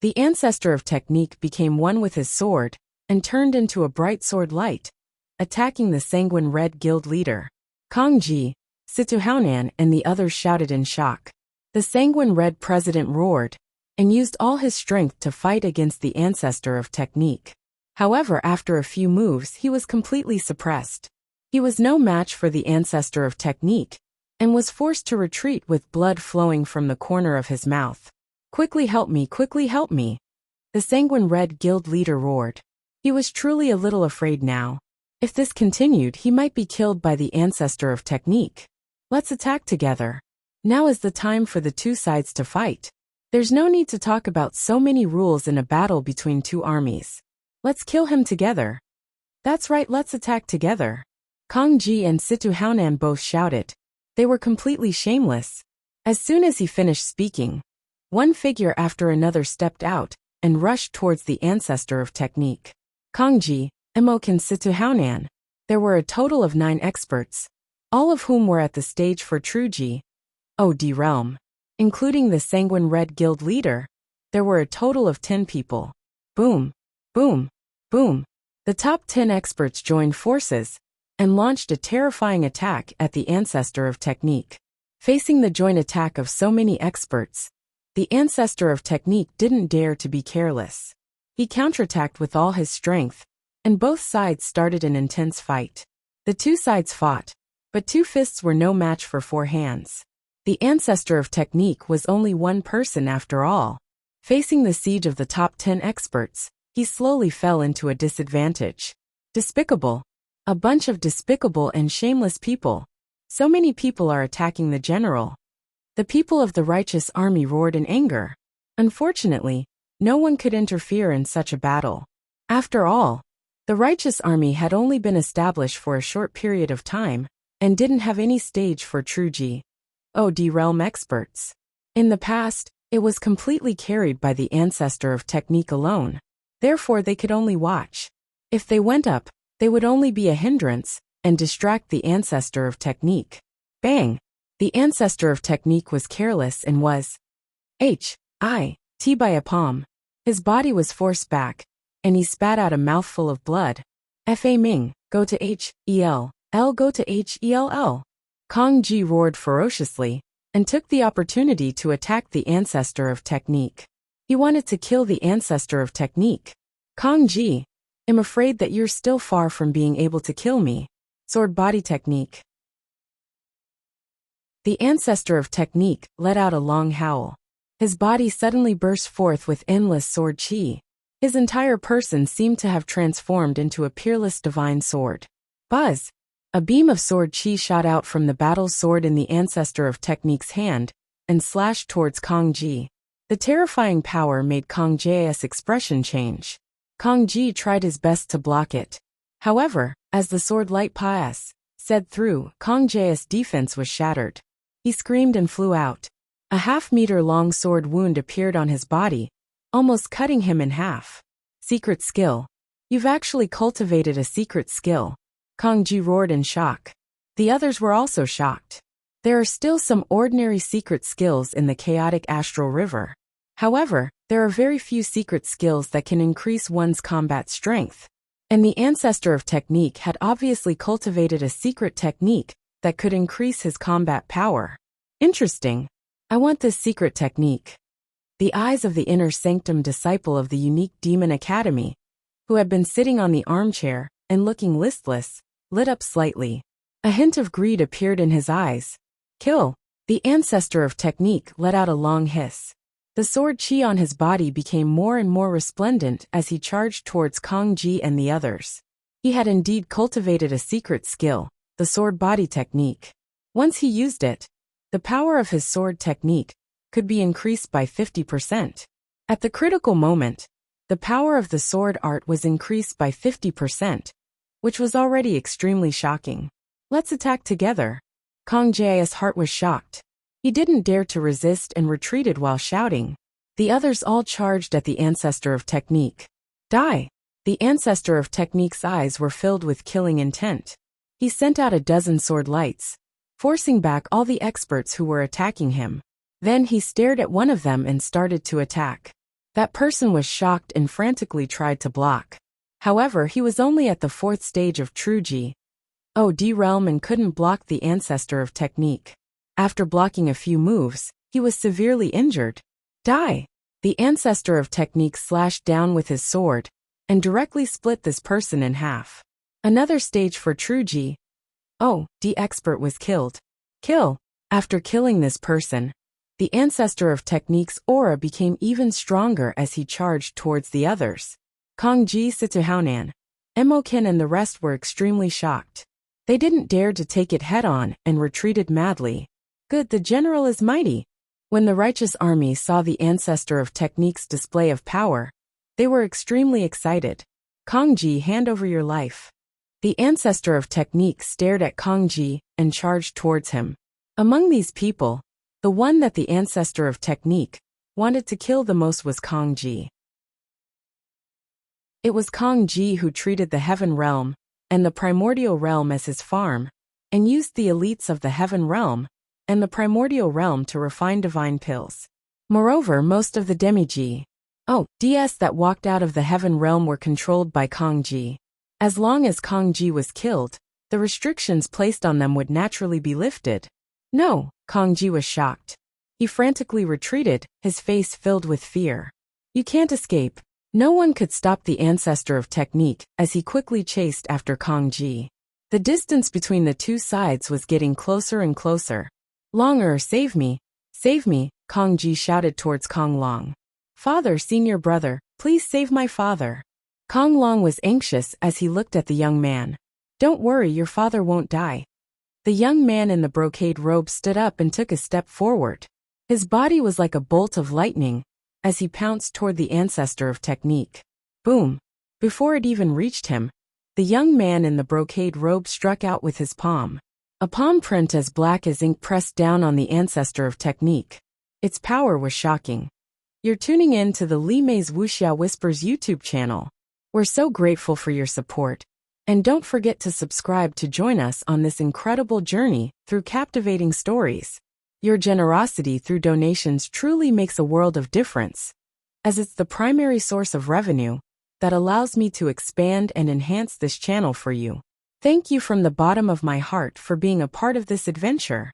Speaker 1: The ancestor of Technique became one with his sword, and turned into a bright sword light, attacking the Sanguine Red Guild leader. Kongji, Situ Haonan, and the others shouted in shock. The Sanguine Red president roared, and used all his strength to fight against the ancestor of Technique. However, after a few moves he was completely suppressed. He was no match for the ancestor of Technique, and was forced to retreat with blood flowing from the corner of his mouth. Quickly help me, quickly help me! The Sanguine Red Guild leader roared. He was truly a little afraid now. If this continued, he might be killed by the ancestor of Technique. Let's attack together. Now is the time for the two sides to fight. There's no need to talk about so many rules in a battle between two armies. Let's kill him together. That's right, let's attack together. Kongji and Situ Haonan both shouted. They were completely shameless. As soon as he finished speaking, one figure after another stepped out, and rushed towards the ancestor of Technique. Kongji, Emok and Situ Haonan. There were a total of 9 experts, all of whom were at the stage for Truji, OD Realm. Including the Sanguine Red Guild leader, there were a total of 10 people. Boom, boom, boom. The top 10 experts joined forces, and launched a terrifying attack at the ancestor of Technique. Facing the joint attack of so many experts, the ancestor of Technique didn't dare to be careless. He counterattacked with all his strength, and both sides started an intense fight. The two sides fought, but 2 fists were no match for 4 hands. The ancestor of Technique was only one person after all. Facing the siege of the top 10 experts, he slowly fell into a disadvantage. Despicable. A bunch of despicable and shameless people. So many people are attacking the general. The people of the righteous army roared in anger. Unfortunately, no one could interfere in such a battle. After all, the righteous army had only been established for a short period of time, and didn't have any stage for Truji, OD Realm experts. In the past, it was completely carried by the ancestor of Technique alone. Therefore they could only watch. If they went up, they would only be a hindrance, and distract the ancestor of Technique. Bang! The ancestor of Technique was careless and was hit by a palm. His body was forced back, and he spat out a mouthful of blood. Fa Ming, go to Hell, go to Hell. Kongji roared ferociously, and took the opportunity to attack the ancestor of Technique. He wanted to kill the ancestor of Technique. Kongji, I'm afraid that you're still far from being able to kill me. Sword body technique. The ancestor of technique let out a long howl. His body suddenly burst forth with endless sword chi. His entire person seemed to have transformed into a peerless divine sword. Buzz! A beam of sword chi shot out from the battle sword in the ancestor of technique's hand and slashed towards Kong Ji. The terrifying power made Kong Ji's expression change. Kong Ji tried his best to block it. However, as the sword light said through, Kong Ji's defense was shattered. He screamed and flew out. A half-meter-long sword wound appeared on his body, almost cutting him in half. Secret skill. You've actually cultivated a secret skill. Kong Ji roared in shock. The others were also shocked. There are still some ordinary secret skills in the chaotic astral river. However, there are very few secret skills that can increase one's combat strength. And the ancestor of technique had obviously cultivated a secret technique that could increase his combat power. Interesting. I want this secret technique. The eyes of the inner sanctum disciple of the unique demon academy, who had been sitting on the armchair and looking listless, lit up slightly. A hint of greed appeared in his eyes. Kill! The ancestor of technique let out a long hiss. The sword chi on his body became more and more resplendent as he charged towards Kong Ji and the others. He had indeed cultivated a secret skill, the sword body technique. Once he used it, the power of his sword technique could be increased by 50%. At the critical moment, the power of the sword art was increased by 50%, which was already extremely shocking. Let's attack together. Kong Ji's heart was shocked. He didn't dare to resist and retreated while shouting. The others all charged at the ancestor of technique. Die! The ancestor of technique's eyes were filled with killing intent. He sent out a dozen sword lights, forcing back all the experts who were attacking him. Then he stared at one of them and started to attack. That person was shocked and frantically tried to block. However, he was only at the 4th stage of True Ji. OD realm and couldn't block the ancestor of technique. After blocking a few moves, he was severely injured. Die! The ancestor of technique slashed down with his sword and directly split this person in half. Another stage for True Ji. The expert was killed. Kill! After killing this person, the ancestor of technique's aura became even stronger as he charged towards the others. Kong Ji, Situhaonan, Emokin and the rest were extremely shocked. They didn't dare to take it head-on and retreated madly. Good, the general is mighty. When the righteous army saw the ancestor of technique's display of power, they were extremely excited. Kong Ji, hand over your life. The ancestor of technique stared at Kong Ji and charged towards him. Among these people, the one that the ancestor of technique wanted to kill the most was Kong Ji. It was Kong Ji who treated the heaven realm and the primordial realm as his farm, and used the elites of the heaven realm and the primordial realm to refine divine pills. Moreover, most of the demi-Ji, DS that walked out of the heaven realm were controlled by Kong Ji. As long as Kong Ji was killed, the restrictions placed on them would naturally be lifted. No, Kong Ji was shocked. He frantically retreated, his face filled with fear. You can't escape. No one could stop the ancestor of technique as he quickly chased after Kong Ji. The distance between the two sides was getting closer and closer. Longer, save me, Kong Ji shouted towards Kong Long. Father, senior brother, please save my father. Kong Long was anxious as he looked at the young man. Don't worry, your father won't die. The young man in the brocade robe stood up and took a step forward. His body was like a bolt of lightning as he pounced toward the ancestor of technique. Boom! Before it even reached him, the young man in the brocade robe struck out with his palm. A palm print as black as ink pressed down on the ancestor of technique. Its power was shocking. You're tuning in to the Li Mei's Wuxia Whispers YouTube channel. We're so grateful for your support. And don't forget to subscribe to join us on this incredible journey through captivating stories. Your generosity through donations truly makes a world of difference, as it's the primary source of revenue that allows me to expand and enhance this channel for you. Thank you from the bottom of my heart for being a part of this adventure.